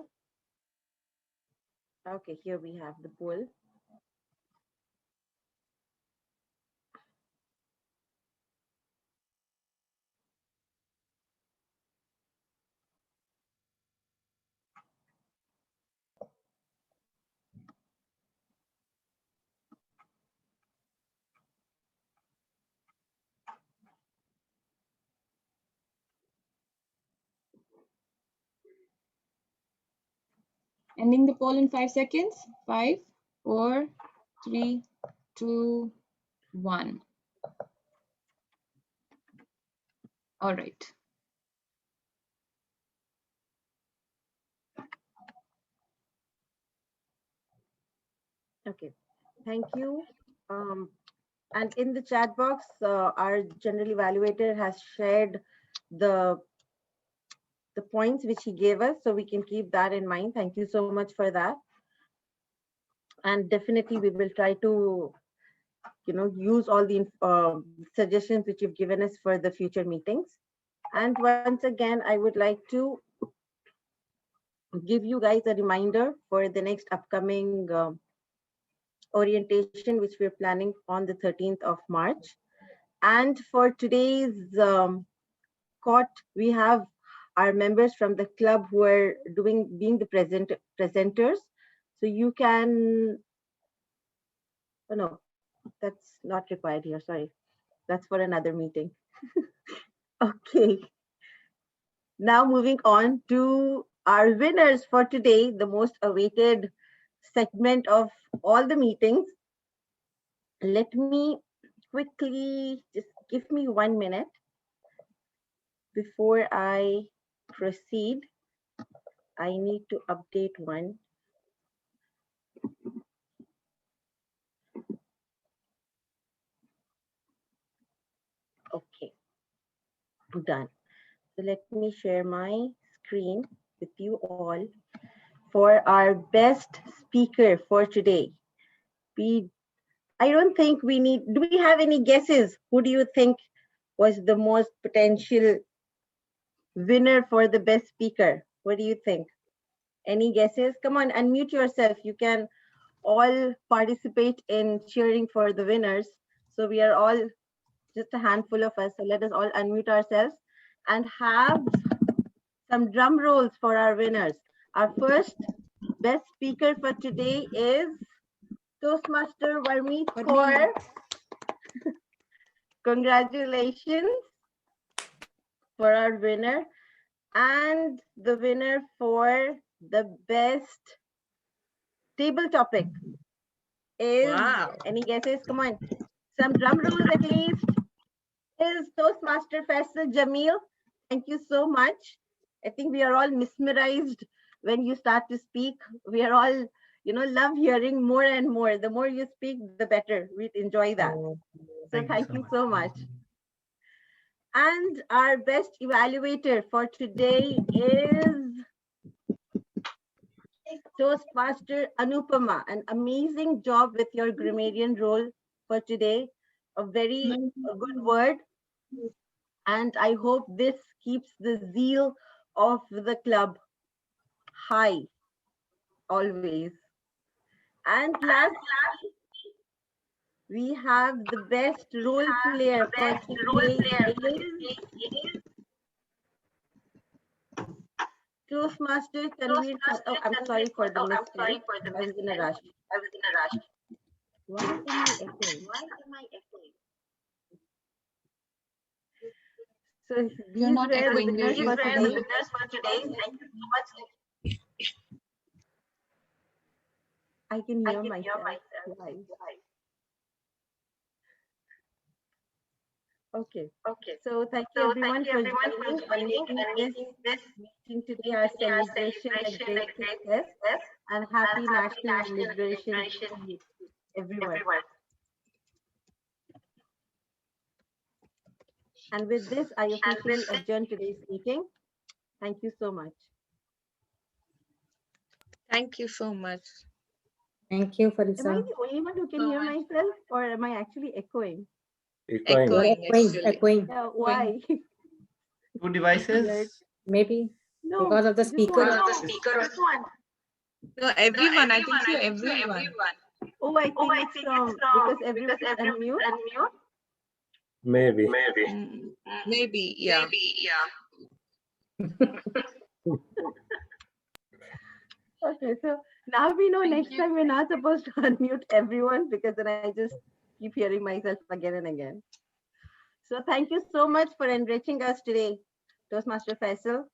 Okay, here we have the poll. Ending the poll in 5 seconds. 5, 4, 3, 2, 1. All right. Okay, thank you. And in the chat box, our general evaluator has shared the points which he gave us, so we can keep that in mind. Thank you so much for that. And definitely we will try to, use all the suggestions which you've given us for the future meetings. And once again, I would like to give you guys a reminder for the next upcoming orientation, which we're planning on the 13th of March. And for today's COT, we have our members from the club who are being the presenters. So you can, oh no, that's not required here, sorry. That's for another meeting. Okay. Now moving on to our winners for today, the most awaited segment of all the meetings. Let me quickly, just give me 1 minute before I proceed. I need to update one. Okay, done. So let me share my screen with you all for our best speaker for today. I don't think we need, do we have any guesses? Who do you think was the most potential winner for the best speaker? What do you think? Any guesses? Come on, unmute yourself. You can all participate in cheering for the winners. So we are all just a handful of us. So let us all unmute ourselves and have some drum rolls for our winners. Our first best speaker for today is Toastmaster Varmeet Kaur. Congratulations for our winner. And the winner for the best table topic is, any guesses? Come on, some drum rolls at least. Is Toastmaster Faisal Jamil. Thank you so much. I think we are all mesmerized when you start to speak. We are all, love hearing more and more. The more you speak, the better. We enjoy that. So thank you so much. And our best evaluator for today is Toastmaster Anupama. An amazing job with your grammarian role for today. A very good word. And I hope this keeps the zeal of the club high always. And lastly, we have the best role player for today is Toastmaster Tanveer. Oh, I'm sorry for the mistake. I was in a rush. Why am I echoing? So You're not echoing. winners for today. I can hear myself. Why? Okay. So thank you everyone for joining and making this meeting today our celebration a great success, and happy National Liberation Day, everyone. And with this, I officially adjourn today's meeting. Thank you so much. Thank you so much. Thank you, Am I Farisa. the only one who can hear myself, or am I actually echoing? Echoing, actually. Echoing. Why? Two devices. Maybe No, because of the this speaker. one. No, everyone. I think so. Everyone. Oh, I think it's because everyone is unmute. Maybe. Maybe, yeah. Okay, so now we know next time we're not supposed to unmute everyone, because then I just keep hearing myself again and again. So thank you so much for enriching us today, Toastmaster Faisal.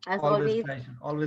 As always. Pleasure. Always.